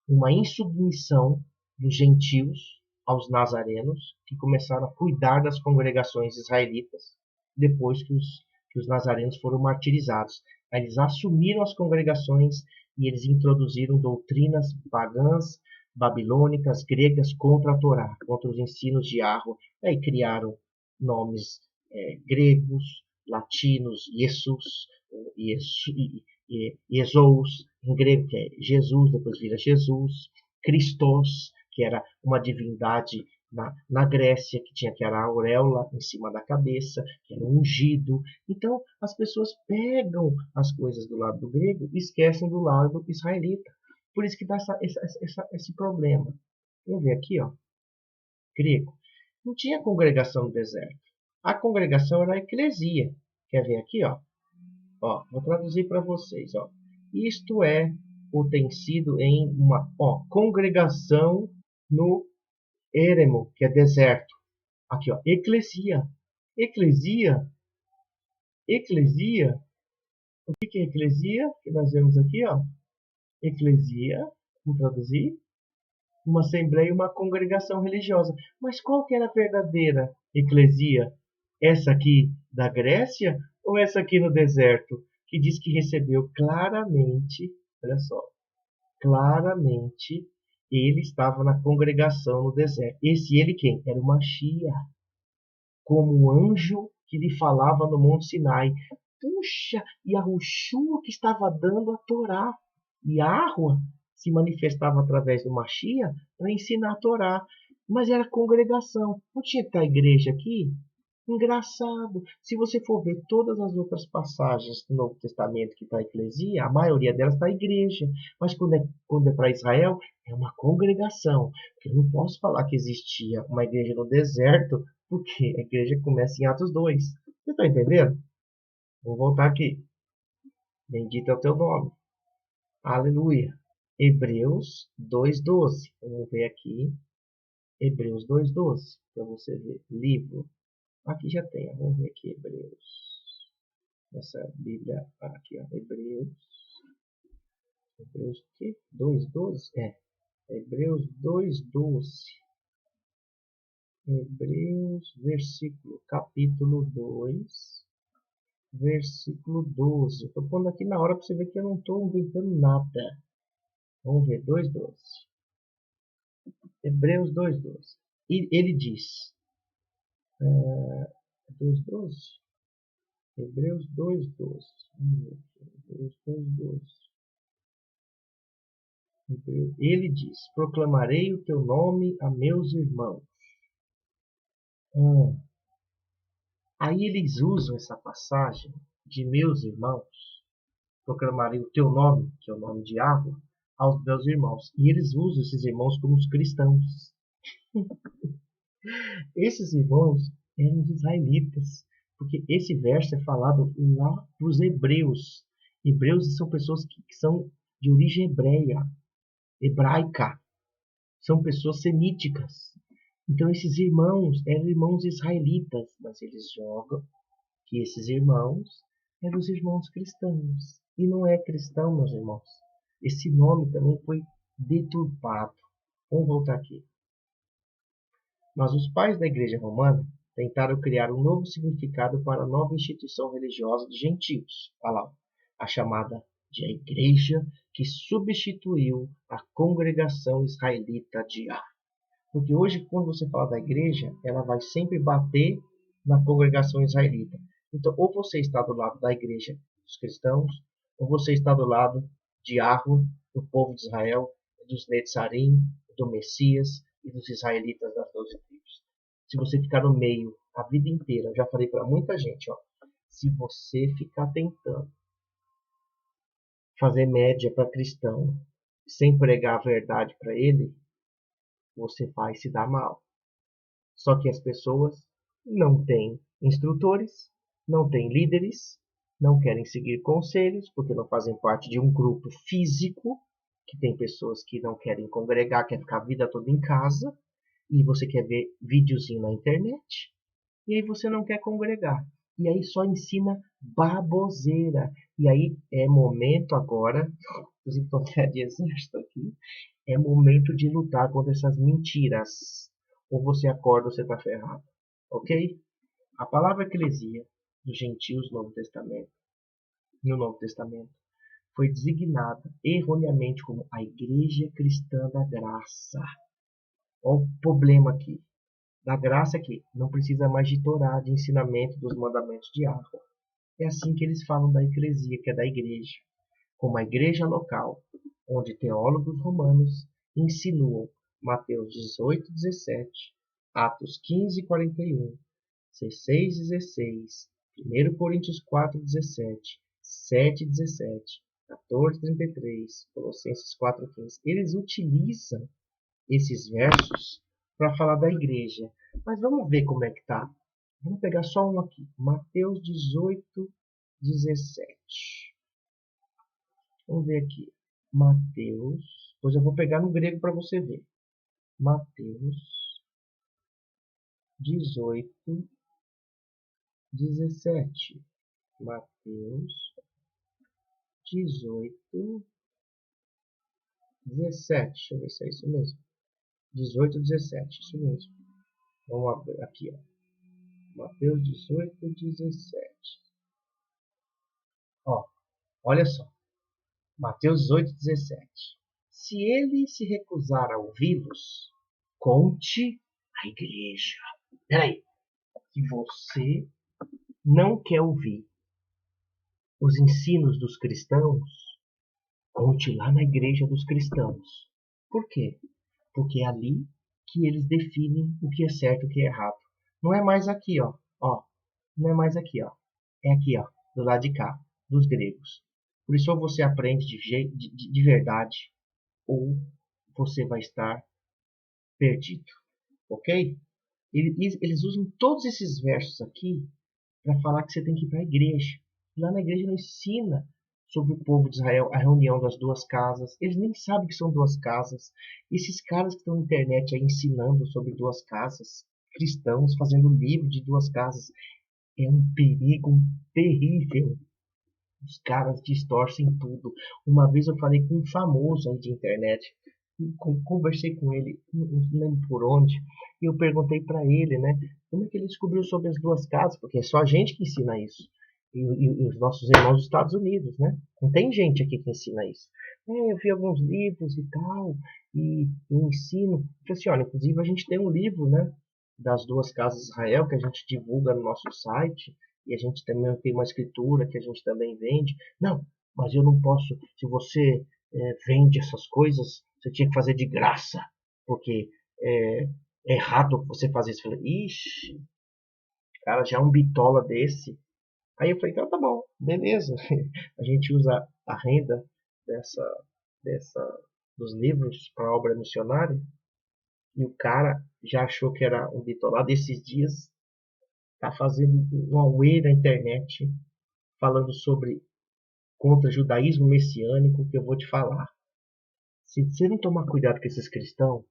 uma insubmissão dos gentios aos nazarenos, que começaram a cuidar das congregações israelitas depois que os nazarenos foram martirizados. Aí eles assumiram as congregações e eles introduziram doutrinas pagãs, babilônicas, gregas contra a Torá, contra os ensinos de Yahweh. Aí criaram nomes gregos, latinos, Jesus, Jesus, em grego, que é Jesus, depois vira Jesus, Christos, que era uma divindade na Grécia, que tinha que era a auréola em cima da cabeça, que era ungido. Então, as pessoas pegam as coisas do lado do grego e esquecem do lado israelita. Por isso que dá esse problema. Vamos ver aqui, ó, grego. Não tinha congregação no deserto. A congregação era a eclesia. Quer ver aqui, ó? Ó, vou traduzir para vocês, ó. Isto é o tem sido em uma, ó, congregação no eremo, que é deserto. Aqui, ó, eclesia. Eclesia. Eclesia. O que é eclesia? Que nós vemos aqui, ó. Eclesia, vou traduzir, uma assembleia, uma congregação religiosa. Mas qual que era a verdadeira eclesia? Essa aqui da Grécia ou essa aqui no deserto? Que diz que recebeu claramente, olha só, claramente ele estava na congregação no deserto. Esse ele quem? Era o Mashiach, como um anjo que lhe falava no Monte Sinai. Puxa, e a Yahushua que estava dando a Torá. E Yahua se manifestava através do Mashiach para ensinar a Torá. Mas era congregação. Não tinha que estar a igreja aqui? Engraçado. Se você for ver todas as outras passagens do Novo Testamento que está a eclesia, a maioria delas está a igreja. Mas quando é para Israel, é uma congregação. Porque eu não posso falar que existia uma igreja no deserto, porque a igreja começa em Atos 2. Você está entendendo? Vamos voltar aqui. Bendito é o teu nome. Aleluia. Hebreus 2:12. Vamos ver aqui. Hebreus 2:12. Para você ver. Livro. Aqui já tem. Vamos ver aqui. Hebreus. Essa Bíblia. Aqui, ó. Hebreus. Hebreus o quê? 2:12? É. Hebreus 2:12. Hebreus, versículo, capítulo 2. Versículo 12. Estou pondo aqui na hora para você ver que eu não estou inventando nada. Vamos ver, 2:12. Hebreus 2:12. E ele diz, 2:12? Hebreus 2:12. Hebreus 2:12. Ele diz, proclamarei o teu nome a meus irmãos. Aí eles usam essa passagem de meus irmãos, proclamarei o teu nome, que é o nome de Yahweh, aos meus irmãos. E eles usam esses irmãos como os cristãos. Esses irmãos eram os israelitas, porque esse verso é falado lá para os hebreus. Hebreus são pessoas que são de origem hebreia, hebraica, são pessoas semíticas. Então esses irmãos eram irmãos israelitas, mas eles jogam que esses irmãos eram os irmãos cristãos. E não é cristão, meus irmãos. Esse nome também foi deturpado. Vamos voltar aqui. Mas os pais da Igreja Romana tentaram criar um novo significado para a nova instituição religiosa de gentios, a chamada de a Igreja que substituiu a congregação israelita de Yah. Porque hoje, quando você fala da igreja, ela vai sempre bater na congregação israelita. Então, ou você está do lado da igreja dos cristãos, ou você está do lado de Yahweh, do povo de Israel, dos Netzarim, do Messias e dos israelitas das 12 tribos. Se você ficar no meio a vida inteira, eu já falei para muita gente, ó, se você ficar tentando fazer média para cristão sem pregar a verdade para ele, você vai se dar mal. Só que as pessoas não têm instrutores, não têm líderes, não querem seguir conselhos, porque não fazem parte de um grupo físico, que tem pessoas que não querem congregar, quer ficar a vida toda em casa, e você quer ver videozinho na internet, e aí você não quer congregar. E aí só ensina baboseira. E aí é momento agora, inclusive estou até de exército aqui, é momento de lutar contra essas mentiras. Ou você acorda ou você está ferrado. Ok? A palavra eclesia dos gentios no Novo Testamento, foi designada erroneamente como a Igreja Cristã da Graça. Olha o problema aqui. Da graça aqui, não precisa mais de Torá, de ensinamento dos mandamentos de Yahweh. É assim que eles falam da eclesia, que é da igreja. como a igreja local, onde teólogos romanos insinuam Mateus 18:17, Atos 15:41, 16:16, 1 Coríntios 4:17, 7:17, 14:33, Colossenses 4:15. Eles utilizam esses versos para falar da igreja. Mas vamos ver como é que tá. Vamos pegar só um aqui. Mateus 18:17. Vamos ver aqui. Mateus. Pois eu vou pegar no grego para você ver. Mateus 18:17. Mateus 18:17. Deixa eu ver se é isso mesmo. 18:17. Isso mesmo. Vamos abrir aqui, ó. Mateus 18:17. Ó, olha só. Mateus 18:17. Se ele se recusar a ouvi-los, conte à igreja. Peraí, que você não quer ouvir os ensinos dos cristãos, conte lá na igreja dos cristãos. Por quê? Porque é ali que eles definem o que é certo e o que é errado. Não é mais aqui, ó. Não é mais aqui, ó. É aqui, ó, do lado de cá, dos gregos. Por isso, ou você aprende de verdade, ou você vai estar perdido. Ok? Eles usam todos esses versos aqui para falar que você tem que ir para a igreja. Lá na igreja não ensina sobre o povo de Israel, a reunião das duas casas. Eles nem sabem que são duas casas. Esses caras que estão na internet aí ensinando sobre duas casas, cristãos fazendo livro de duas casas, é um perigo terrível. Os caras distorcem tudo. Uma vez eu falei com um famoso aí de internet, conversei com ele, não lembro por onde, e eu perguntei para ele, né, como é que ele descobriu sobre as duas casas, porque é só a gente que ensina isso. E os nossos irmãos dos Estados Unidos, né? Não tem gente aqui que ensina isso. Eu vi alguns livros e tal, e eu ensino. Eu falei assim, olha, inclusive a gente tem um livro, né, das duas casas de Israel, que a gente divulga no nosso site, e a gente também tem uma escritura que a gente também vende. Não, mas eu não posso, se você vende essas coisas, você tinha que fazer de graça, porque é errado você fazer isso. Eu falei, ixi, cara, já é um bitola desse. Aí eu falei, então tá bom, beleza. A gente usa a renda dessa, dessa dos livros para a obra missionária, e o cara já achou que era um bitolado. Esses dias tá fazendo um auê na internet falando sobre contra judaísmo messiânico, que eu vou te falar. Se você não tomar cuidado com esses cristãos,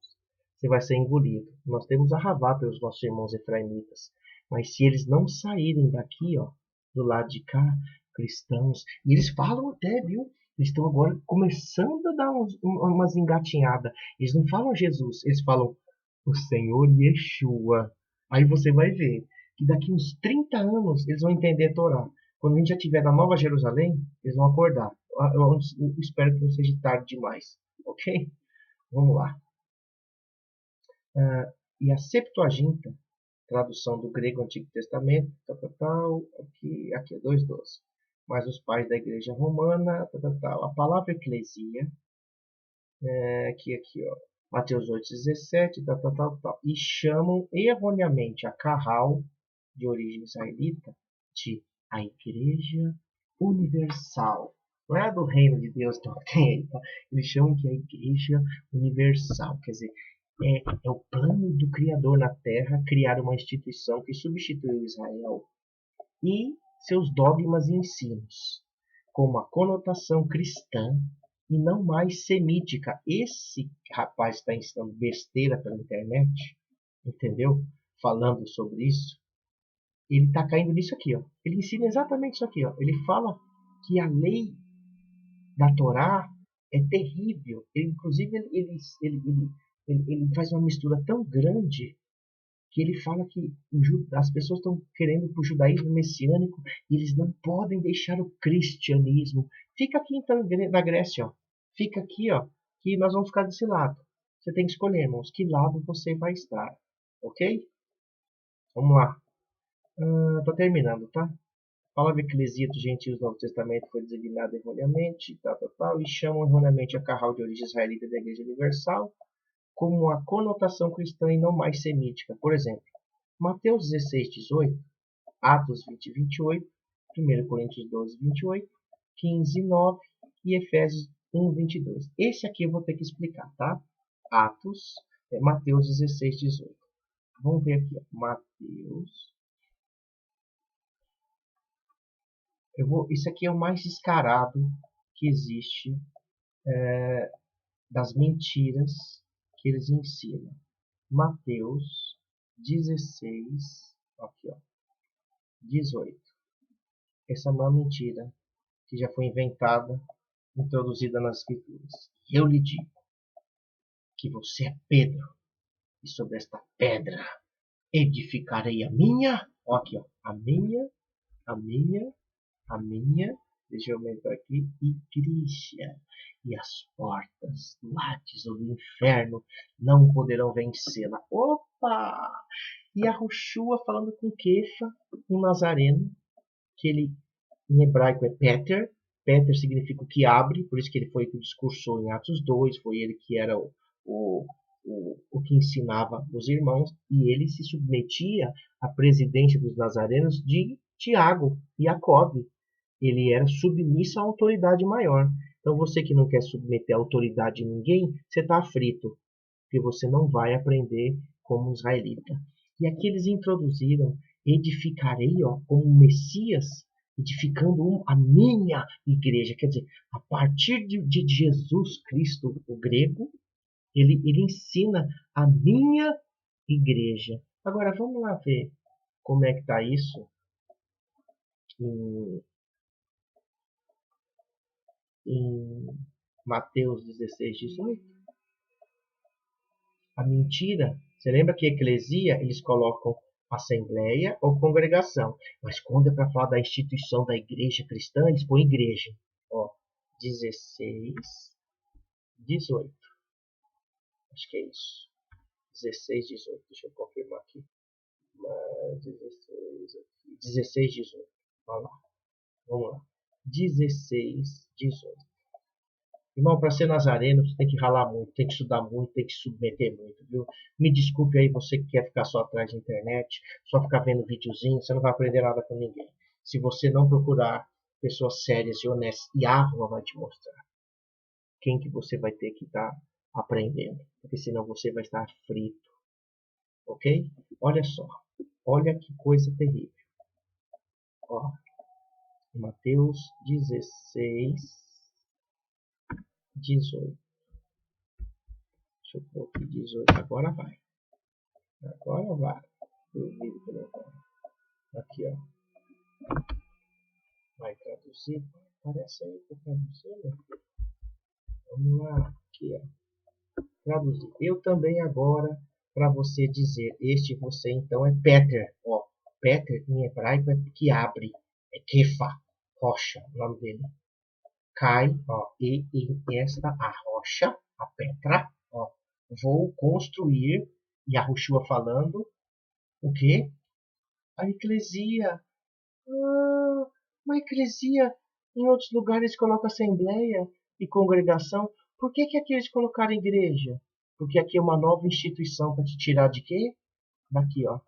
você vai ser engolido. Nós temos a Ravá pelos nossos irmãos efraimitas. Mas se eles não saírem daqui, ó, do lado de cá, cristãos, e eles falam até, viu? Eles estão agora começando a dar umas engatinhadas. Eles não falam Jesus, eles falam o Senhor Yeshua. Aí você vai ver que daqui uns 30 anos eles vão entender a Torá. Quando a gente já estiver na Nova Jerusalém, eles vão acordar. Eu espero que não seja tarde demais. Ok? Vamos lá. E a Septuaginta, tradução do grego Antigo Testamento, aqui é 2:12. Mas os pais da igreja romana, a palavra eclesia, aqui, ó, Mateus 8:17, e chamam erroneamente a Carral, de origem israelita, de a Igreja Universal. Não é a do reino de Deus que tem aí, tá? Eles chamam que é a Igreja Universal. Quer dizer, é o plano do Criador na Terra criar uma instituição que substituiu Israel e seus dogmas e ensinos, com uma conotação cristã e não mais semítica. Esse rapaz está ensinando besteira pela internet, entendeu? Falando sobre isso. Ele está caindo nisso aqui, ó. Ele ensina exatamente isso aqui, ó. Ele fala que a lei da Torá é terrível. Inclusive, ele faz uma mistura tão grande que ele fala que as pessoas estão querendo para o judaísmo messiânico e eles não podem deixar o cristianismo. Fica aqui então na Grécia, ó. Fica aqui, ó, que nós vamos ficar desse lado. Você tem que escolher, irmãos, que lado você vai estar, ok? Vamos lá. Tô terminando, tá? A palavra eclesia dos gentios no Novo Testamento foi designada erroneamente, e chamam erroneamente a carral de origem israelita da Igreja Universal como uma conotação cristã e não mais semítica. Por exemplo, Mateus 16, 18, Atos 20, 28, 1 Coríntios 12, 28, 15, 9 e Efésios 1, 22. Esse aqui eu vou ter que explicar, tá? Atos, Mateus 16, 18. Vamos ver aqui, ó. Mateus. Isso aqui é o mais descarado que existe das mentiras que eles ensinam. Mateus 16, aqui, ó, 18. Essa é uma mentira que já foi inventada, introduzida nas Escrituras. Eu lhe digo que você é Pedro, e sobre esta pedra edificarei a minha, ó, aqui, ó, a minha, deixa eu aumentar aqui, igreja. E as portas do Hades ou do inferno não poderão vencê-la. Opa! E a Yoshua falando com Kefa, um nazareno, que ele em hebraico é Peter. Peter significa o que abre, por isso que ele foi que discursou em Atos 2, foi ele que era o que ensinava os irmãos, e ele se submetia à presidência dos nazarenos de Tiago e Jacob. Ele era submisso à autoridade maior. Então você que não quer submeter a autoridade de ninguém, você está aflito, porque você não vai aprender como israelita. E aqui eles introduziram, edificarei, ó, como Messias, edificando a minha igreja. Quer dizer, a partir de Jesus Cristo, o grego, ele ensina a minha igreja. Agora vamos lá ver como é que está isso em Mateus 16, 18. A mentira, você lembra que eclesia eles colocam assembleia ou congregação, mas quando é para falar da instituição da igreja cristã, eles põem igreja. Ó, 16, 18. Acho que é isso. 16, 18. Deixa eu confirmar aqui. 16 aqui. 16, 18. Olha lá. Vamos lá. 16, 18. Irmão, para ser nazareno, você tem que ralar muito, tem que estudar muito, tem que submeter muito, viu? Me desculpe aí você que quer ficar só atrás da internet, só ficar vendo videozinho, você não vai aprender nada com ninguém. Se você não procurar pessoas sérias e honestas, e a Árvore vai te mostrar quem que você vai ter que estar aprendendo, porque senão você vai estar frito, ok? Olha só, olha que coisa terrível. Ó, Mateus 16, 18. Deixa eu pôr aqui 18. Agora vai. Agora vai. Duvido que não vai. Aqui, ó. Vai traduzir. Aparece aí para traduzir, meu filho. Vamos lá. Aqui, ó. Traduzir. Eu também agora, para você dizer. Este você, então, é Peter. Ó. Peter, em hebraico, é que abre. É Kefa. Rocha, o nome dele. Cai, ó. E esta, a rocha, a pedra, ó. Vou construir. E a Yoshua falando. O quê? A eclesia. Ah, uma eclesia. Em outros lugares coloca assembleia e congregação. Por que aqui eles colocaram igreja? Porque aqui é uma nova instituição para te tirar de quê? Daqui, ó.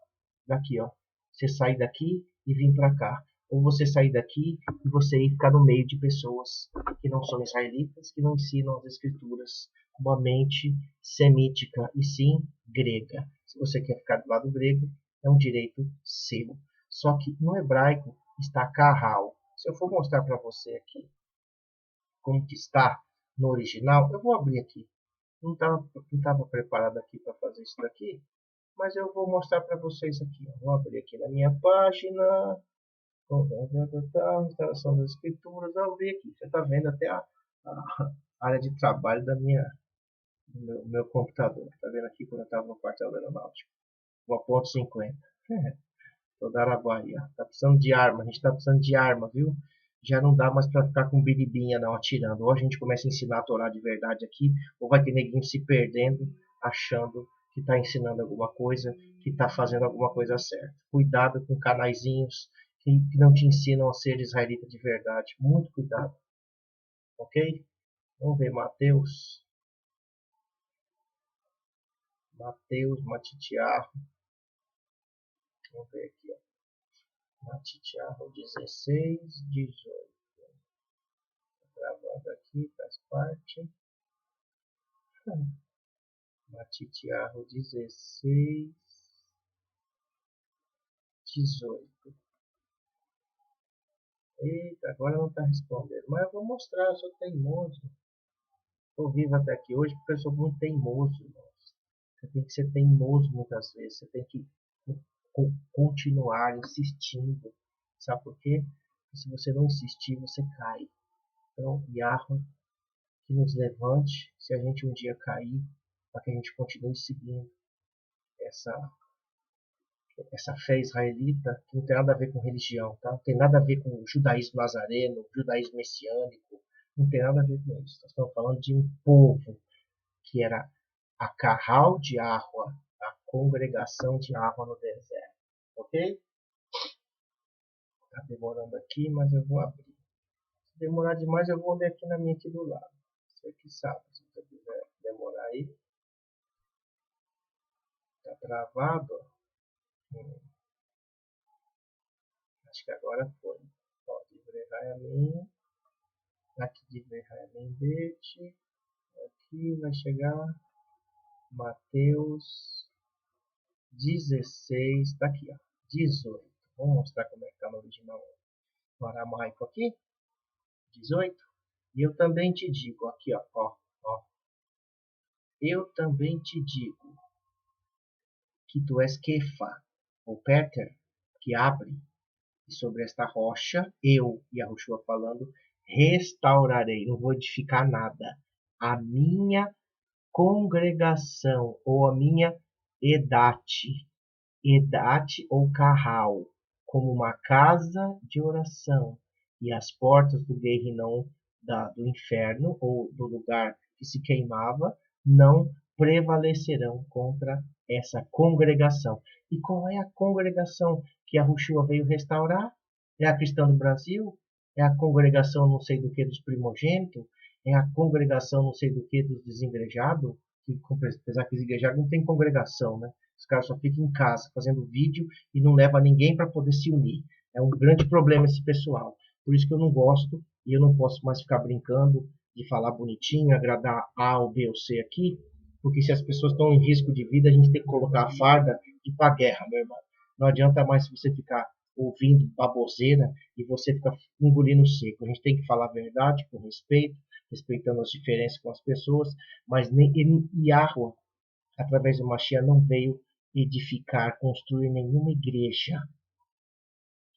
Daqui, ó. Você sair daqui e vir para cá. Ou você sair daqui e você ir ficar no meio de pessoas que não são israelitas, que não ensinam as escrituras com uma mente semítica e sim grega. Se você quer ficar do lado grego, é um direito seu. Só que no hebraico está carral. Se eu for mostrar para você aqui como que está no original, eu vou abrir aqui. Não estava preparado aqui para fazer isso daqui, mas eu vou mostrar para vocês aqui. Vou abrir aqui na minha página. Instalação das escrituras. Eu vi aqui. Você está vendo até a área de trabalho do meu computador. Está vendo aqui quando eu estava no quartel aeronáutico. 1.50. Toda Araguaia. Tá precisando de arma. A gente tá precisando de arma, viu? Já não dá mais para ficar com biribinha não atirando. Ou a gente começa a ensinar a Torá de verdade aqui, ou vai ter neguinho se perdendo, achando que está ensinando alguma coisa, que está fazendo alguma coisa certa. Cuidado com canaizinhos que não te ensinam a ser israelita de verdade. Muito cuidado, ok? Vamos ver Mateus. Mateus, Matitiarro. Vamos ver aqui, ó. Matitiarro 16, 18. Gravando aqui, faz parte. Matitiarro 16, 18. Eita, agora não está respondendo. Mas eu vou mostrar, eu sou teimoso. Estou vivo até aqui hoje porque eu sou muito teimoso, irmãos. Você tem que ser teimoso muitas vezes. Você tem que continuar insistindo. Sabe por quê? Porque se você não insistir, você cai. Então, Yahweh, que nos levante se a gente um dia cair, para que a gente continue seguindo essa fé israelita, que não tem nada a ver com religião, tá? Não tem nada a ver com o judaísmo nazareno, o judaísmo messiânico, não tem nada a ver com isso. Nós estamos falando de um povo que era a Carral de Arroa, a congregação de Arroa no deserto, ok? Está demorando aqui, mas eu vou abrir. Se demorar demais, eu vou ler aqui na minha aqui do lado. Você que sabe, se você quiser demorar aí. Está travado. Acho que agora foi. Ó, Divrei a mim. Aqui Divrei a mim dete. Aqui vai chegar Mateus 16. Está aqui, ó. 18. Vamos mostrar como é que está no original. No aramaico aqui. 18. E eu também te digo, aqui ó. Eu também te digo que tu és Kefa, ou Peter, que abre, e sobre esta rocha, eu, Yahushua falando, restaurarei, não vou edificar nada, a minha congregação, ou a minha edate, ou carral, como uma casa de oração, e as portas do guerrinão do inferno, ou do lugar que se queimava, não prevalecerão contra essa congregação. E qual é a congregação que a Yahushua veio restaurar? É a cristã do Brasil? É a congregação não sei do que dos primogênitos? É a congregação não sei do que dos desigrejados? Que, apesar que os igrejados não tem congregação, né? Os caras só ficam em casa fazendo vídeo e não leva ninguém para poder se unir. É um grande problema esse pessoal. Por isso que eu não gosto e eu não posso mais ficar brincando de falar bonitinho, agradar A ou B ou C aqui, porque se as pessoas estão em risco de vida, a gente tem que colocar a farda e ir para a guerra, meu irmão. Não adianta mais você ficar ouvindo baboseira e você ficar engolindo seco. A gente tem que falar a verdade com respeito, respeitando as diferenças com as pessoas, mas nem Yahweh, através do Mashiach, não veio edificar, construir nenhuma igreja,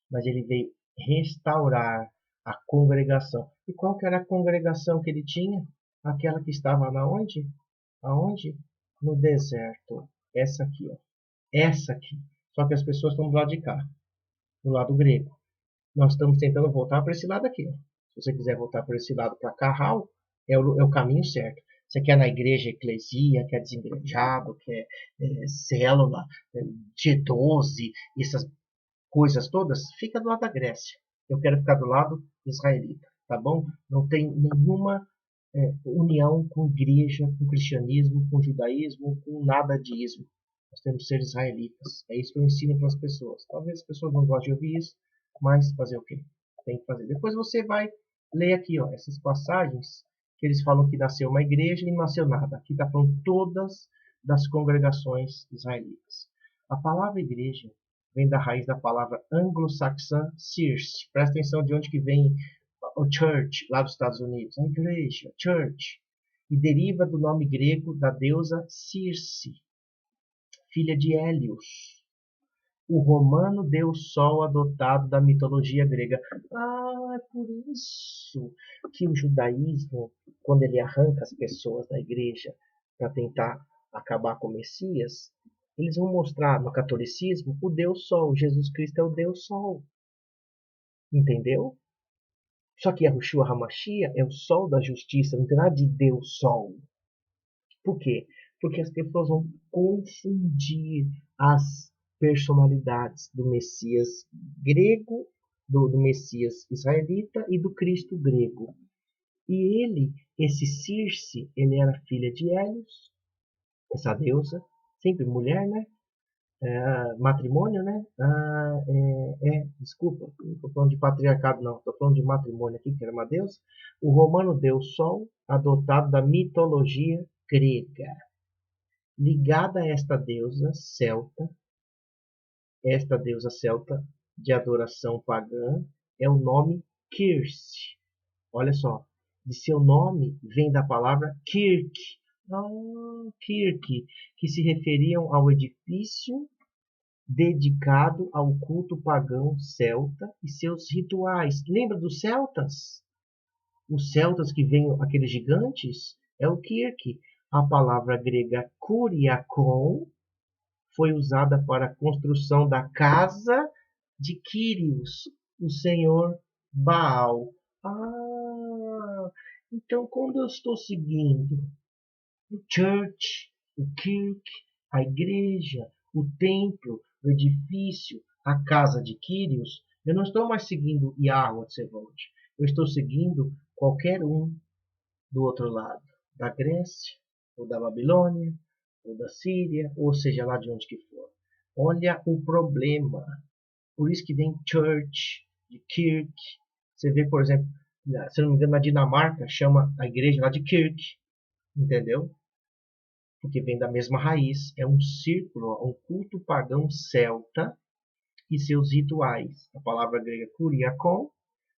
mas ele veio restaurar a congregação. E qual que era a congregação que ele tinha? Aquela que estava na onde? Aonde? No deserto. Essa aqui, ó. Essa aqui. Só que as pessoas estão do lado de cá, do lado grego. Nós estamos tentando voltar para esse lado aqui, ó. Se você quiser voltar para esse lado, para Carral, é o caminho certo. Você quer na igreja eclesia, quer desengrejado, quer célula, G12, essas coisas todas, fica do lado da Grécia. Eu quero ficar do lado israelita, tá bom? Não tem nenhuma união com igreja, com cristianismo, com judaísmo, com nada de ismo. Nós temos que ser israelitas. É isso que eu ensino para as pessoas. Talvez as pessoas não gostem de ouvir isso, mas fazer o quê? Tem que fazer. Depois você vai ler aqui, ó, essas passagens que eles falam que nasceu uma igreja e não nasceu nada. Aqui está falando todas das congregações israelitas. A palavra igreja vem da raiz da palavra anglo-saxã circe. Presta atenção de onde que vem o church, lá dos Estados Unidos. A igreja, church. E deriva do nome grego da deusa Circe, filha de Hélios, o romano deus sol adotado da mitologia grega. Ah, é por isso que o judaísmo, quando ele arranca as pessoas da igreja para tentar acabar com o Messias, eles vão mostrar no catolicismo o Deus Sol. Jesus Cristo é o Deus Sol. Entendeu? Só que Yahushua HaMashiach é o Sol da justiça, não tem nada de Deus Sol. Por quê? Porque as pessoas vão confundir as personalidades do Messias grego do Messias israelita e do Cristo grego. E ele, esse Circe, ele era filha de Hélios, essa deusa, sempre mulher, né? Matrimônio, né? Desculpa, não estou falando de patriarcado, não. Estou falando de matrimônio aqui, que era uma deusa. O romano deus Sol, adotado da mitologia grega. Ligada a esta deusa celta de adoração pagã, é o nome Circe. Olha só, de seu nome vem da palavra kirk. Kirk, que se referiam ao edifício dedicado ao culto pagão celta e seus rituais. Lembra dos celtas? Os celtas que vêm, aqueles gigantes, é o kirk. A palavra grega kuriakon foi usada para a construção da casa de Quírios, o senhor Baal. Então quando eu estou seguindo o church, o kirk, a igreja, o templo, o edifício, a casa de Quírios, eu não estou mais seguindo Yahweh Tsevot. Eu estou seguindo qualquer um do outro lado, da Grécia, ou da Babilônia, ou da Síria, ou seja lá de onde que for. Olha o problema. Por isso que vem church, de kirk. Você vê, por exemplo, se não me engano, na Dinamarca, chama a igreja lá de kirk. Entendeu? Porque vem da mesma raiz. É um círculo, um culto pagão celta e seus rituais. A palavra grega kuriakon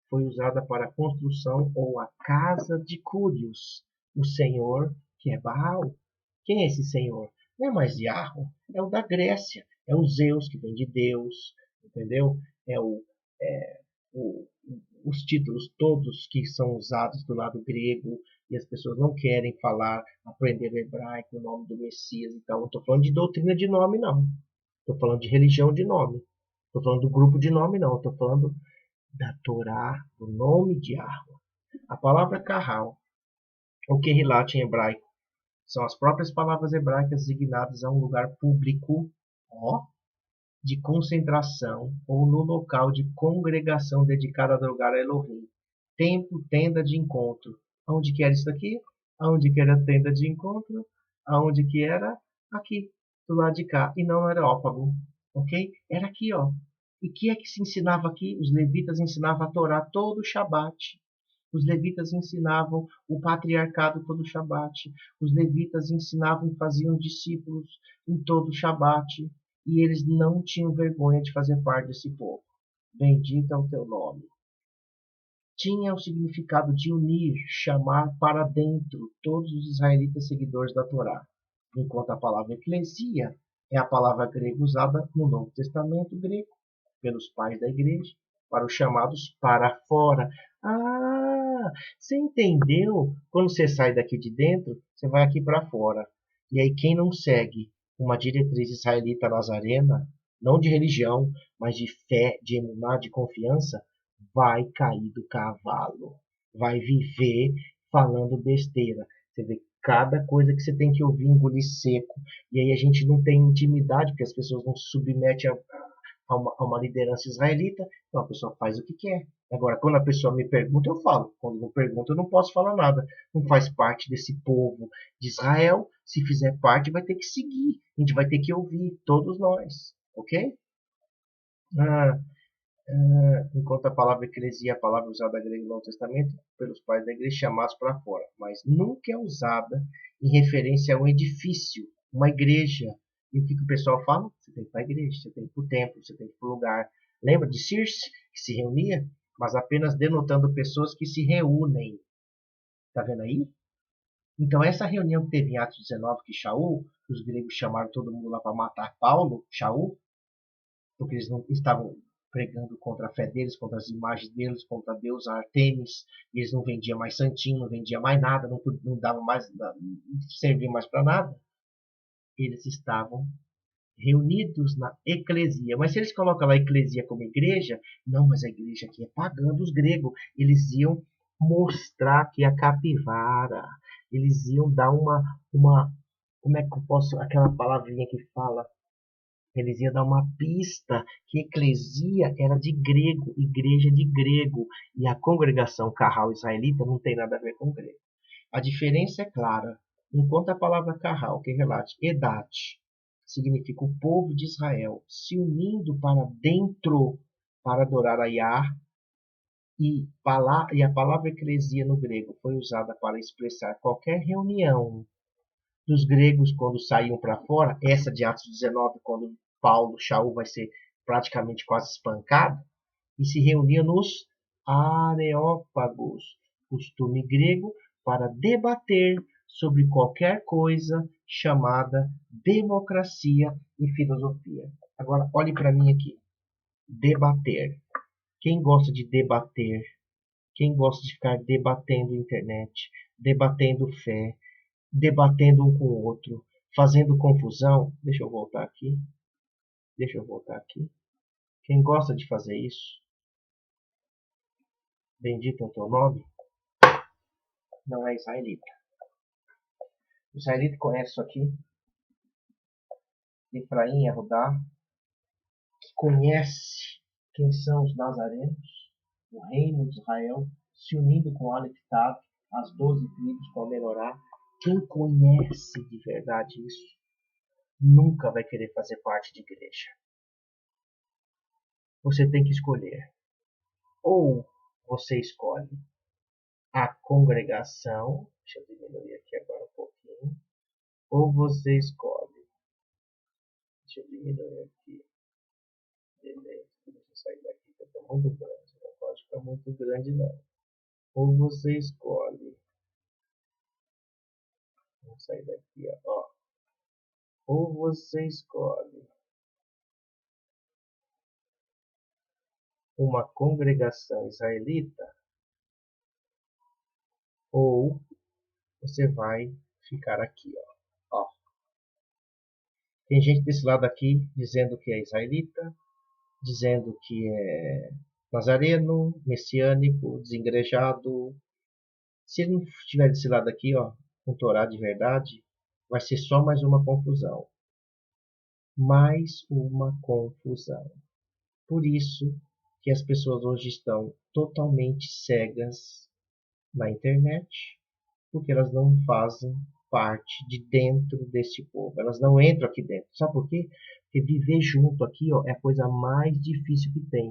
foi usada para a construção ou a casa de Cúrios, o senhor que é Baal. Quem é esse senhor? Não é mais Yahweh, é o da Grécia, é o Zeus que vem de Deus, entendeu? É o, os títulos todos que são usados do lado grego e as pessoas não querem falar, aprender o hebraico, o nome do Messias e tal. Não estou falando de doutrina de nome, não. Estou falando de religião de nome. Estou falando do grupo de nome, não. Estou falando da Torá, do nome de Yahweh. A palavra Kahal, ou Kerilat em hebraico, são as próprias palavras hebraicas designadas a um lugar público, de concentração ou no local de congregação dedicado a adorar a Elohim. Templo, tenda de encontro. Aonde que era isso aqui? Aonde que era a tenda de encontro? Aonde que era? Aqui, do lado de cá. E não era Areópago, ok? Era aqui, ó. E o que é que se ensinava aqui? Os levitas ensinavam a Torá todo o Shabat. Os levitas ensinavam o patriarcado todo o Shabat. Os levitas ensinavam e faziam discípulos em todo o Shabat. E eles não tinham vergonha de fazer parte desse povo. Bendito é o teu nome. Tinha o significado de unir, chamar para dentro todos os israelitas seguidores da Torá. Enquanto a palavra eclesia é a palavra grega usada no Novo Testamento grego pelos pais da igreja para os chamados para fora. Você entendeu? Quando você sai daqui de dentro, você vai aqui para fora. E aí quem não segue uma diretriz israelita nazarena, não de religião, mas de fé, de emuná, de confiança, vai cair do cavalo. Vai viver falando besteira. Você vê cada coisa que você tem que ouvir, engolir seco. E aí a gente não tem intimidade, porque as pessoas não se submetem a uma liderança israelita. Então a pessoa faz o que quer. Agora, quando a pessoa me pergunta, eu falo. Quando não pergunta, eu não posso falar nada. Não faz parte desse povo de Israel. Se fizer parte, vai ter que seguir. A gente vai ter que ouvir, todos nós. Ok? Enquanto a palavra eclesia, a palavra usada grega no Novo Testamento, pelos pais da igreja, chamados para fora. Mas nunca é usada em referência a um edifício, uma igreja. E o que o pessoal fala? Você tem que ir para a igreja, você tem que ir para o templo, você tem que ir para o lugar. Lembra de Circe, que se reunia? Mas apenas denotando pessoas que se reúnem. Está vendo aí? Então, essa reunião que teve em Atos 19, que Shaul, os gregos chamaram todo mundo lá para matar Paulo, Shaul, porque eles não estavam pregando contra a fé deles, contra as imagens deles, contra Deus, Artemis, e eles não vendiam mais santinho, não vendiam mais nada, não dava mais, não servia mais para nada. Eles estavam reunidos na eclesia. Mas se eles colocam lá a eclesia como igreja, não, mas a igreja aqui é pagã dos gregos. Eles iam mostrar que a capivara, eles iam dar uma como é que eu posso, aquela palavrinha que fala, Eles iam dar uma pista que eclesia era de grego, igreja de grego, e a congregação carral israelita não tem nada a ver com grego. A diferença é clara. Enquanto a palavra carral, que relate Edat, significa o povo de Israel se unindo para dentro para adorar a Yah, e a palavra eclesia no grego foi usada para expressar qualquer reunião dos gregos quando saíam para fora, essa de Atos 19, quando Shaul vai ser praticamente quase espancado, e se reuniam nos areópagos, costume grego para debater sobre qualquer coisa chamada democracia e filosofia. Agora, olhe para mim aqui. Debater. Quem gosta de debater? Quem gosta de ficar debatendo internet, debatendo fé, debatendo um com o outro, fazendo confusão? Deixa eu voltar aqui. Deixa eu voltar aqui. Quem gosta de fazer isso, bendito é o teu nome, não é israelita. O israelita conhece isso aqui. Efraim e Arudá, que conhece quem são os nazarenos, o reino de Israel, se unindo com Aleph Tav, as 12 tribos com a Menorá. Quem conhece de verdade isso, nunca vai querer fazer parte de igreja. Você tem que escolher. Ou você escolhe a congregação, deixa eu diminuir aqui agora um pouquinho, ou você escolhe, deixa eu diminuir aqui, beleza, deixa eu sair daqui que está muito grande, não pode ficar muito grande não. Ou você escolhe, vamos sair daqui, ó. Ou você escolhe uma congregação israelita, ou você vai ficar aqui, ó. Tem gente desse lado aqui dizendo que é israelita, dizendo que é nazareno, messiânico, desengrejado. Se ele não estiver desse lado aqui, ó, com Torá de verdade, vai ser só mais uma confusão. Mais uma confusão. Por isso que as pessoas hoje estão totalmente cegas na internet, porque elas não fazem parte de dentro desse povo. Elas não entram aqui dentro. Sabe por quê? Porque viver junto aqui, ó, é a coisa mais difícil que tem.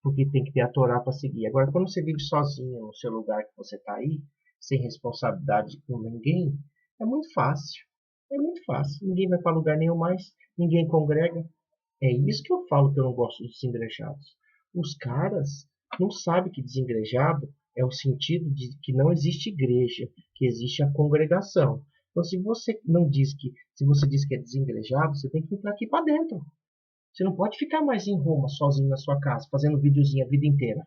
Porque tem que ter a Torá para seguir. Agora, quando você vive sozinho no seu lugar que você está aí, sem responsabilidade com ninguém, é muito fácil. É muito fácil. Ninguém vai para lugar nenhum mais. Ninguém congrega. É isso que eu falo que eu não gosto dos desengrejados. Os caras não sabem que desengrejado é o sentido de que não existe igreja, que existe a congregação. Então, se você diz que é desengrejado, você tem que entrar aqui para dentro. Você não pode ficar mais em Roma, sozinho na sua casa, fazendo videozinho a vida inteira.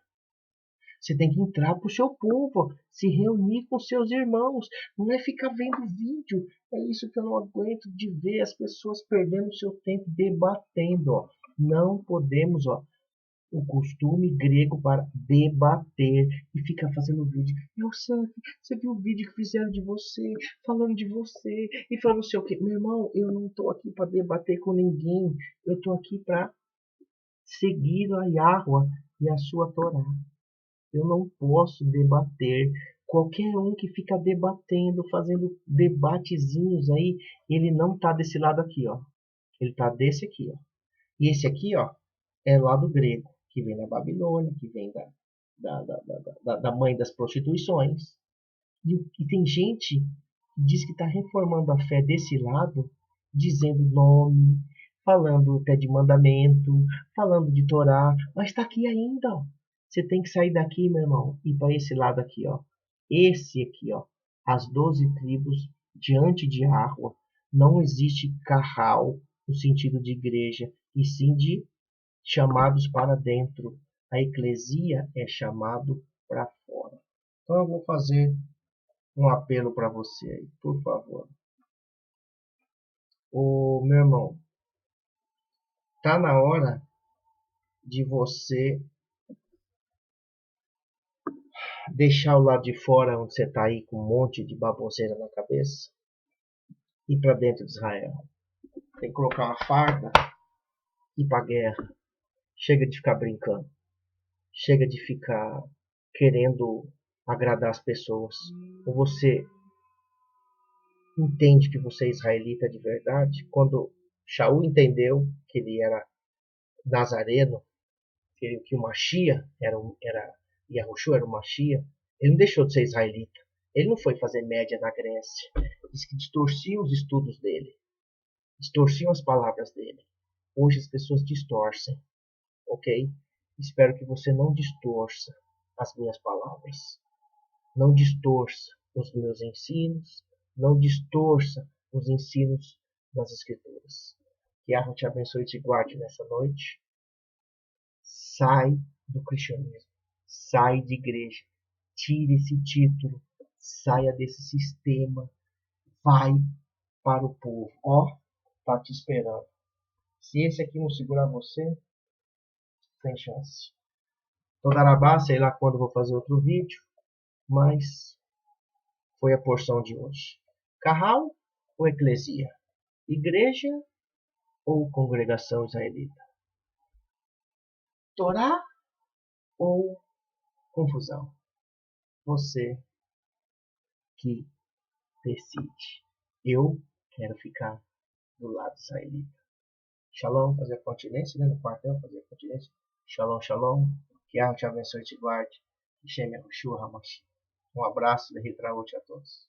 Você tem que entrar para o seu povo, se reunir com seus irmãos. Não é ficar vendo vídeo. É isso que eu não aguento de ver as pessoas perdendo seu tempo debatendo. Ó. Não podemos, ó, o costume grego para debater e ficar fazendo vídeo. Eu sei, você viu o vídeo que fizeram de você, falando de você e falando não sei o que. Meu irmão, eu não estou aqui para debater com ninguém. Eu estou aqui para seguir a Yahweh e a sua Torá. Eu não posso debater. Qualquer um que fica debatendo, fazendo debatezinhos aí, ele não está desse lado aqui, ó. Ele está desse aqui, ó. E esse aqui, ó, é lado grego, que vem da Babilônia, que vem da mãe das prostituições. E tem gente que diz que está reformando a fé desse lado, dizendo nome, falando até de mandamento, falando de Torá, mas está aqui ainda, ó. Você tem que sair daqui, meu irmão, e para esse lado aqui, ó. Esse aqui, ó. As 12 tribos diante de Yahweh. Não existe carral no sentido de igreja, e sim de chamados para dentro. A eclesia é chamado para fora. Então eu vou fazer um apelo para você aí, por favor. Ô, meu irmão, tá na hora de você deixar o lado de fora onde você tá aí com um monte de baboseira na cabeça e ir para dentro de Israel. Tem que colocar uma farda ir para a guerra. Chega de ficar brincando. Chega de ficar querendo agradar as pessoas. Ou você entende que você é israelita de verdade? Quando Shaul entendeu que ele era nazareno, que o Machia era Yahushua era o Machia, ele não deixou de ser israelita. Ele não foi fazer média na Grécia. Diz que distorciam os estudos dele, distorciam as palavras dele. Hoje as pessoas distorcem, ok? Espero que você não distorça as minhas palavras. Não distorça os meus ensinos. Não distorça os ensinos das Escrituras. Que Yahweh te abençoe e te guarde nessa noite. Sai do cristianismo. Sai de igreja. Tire esse título. Saia desse sistema. Vai para o povo. Ó, tá te esperando. Se esse aqui não segurar você, sem chance. Todarabá, sei lá quando vou fazer outro vídeo, mas foi a porção de hoje. Carral ou eclesia? Igreja ou congregação israelita? Torá ou confusão? Você que decide. Eu quero ficar do lado israelita. Shalom, fazer continência, né? No quartel, fazer continência. Shalom, shalom. Que a te abençoe e te guarde. Que chame a Yahushua Hamashi. Um abraço, Lehitraot a todos.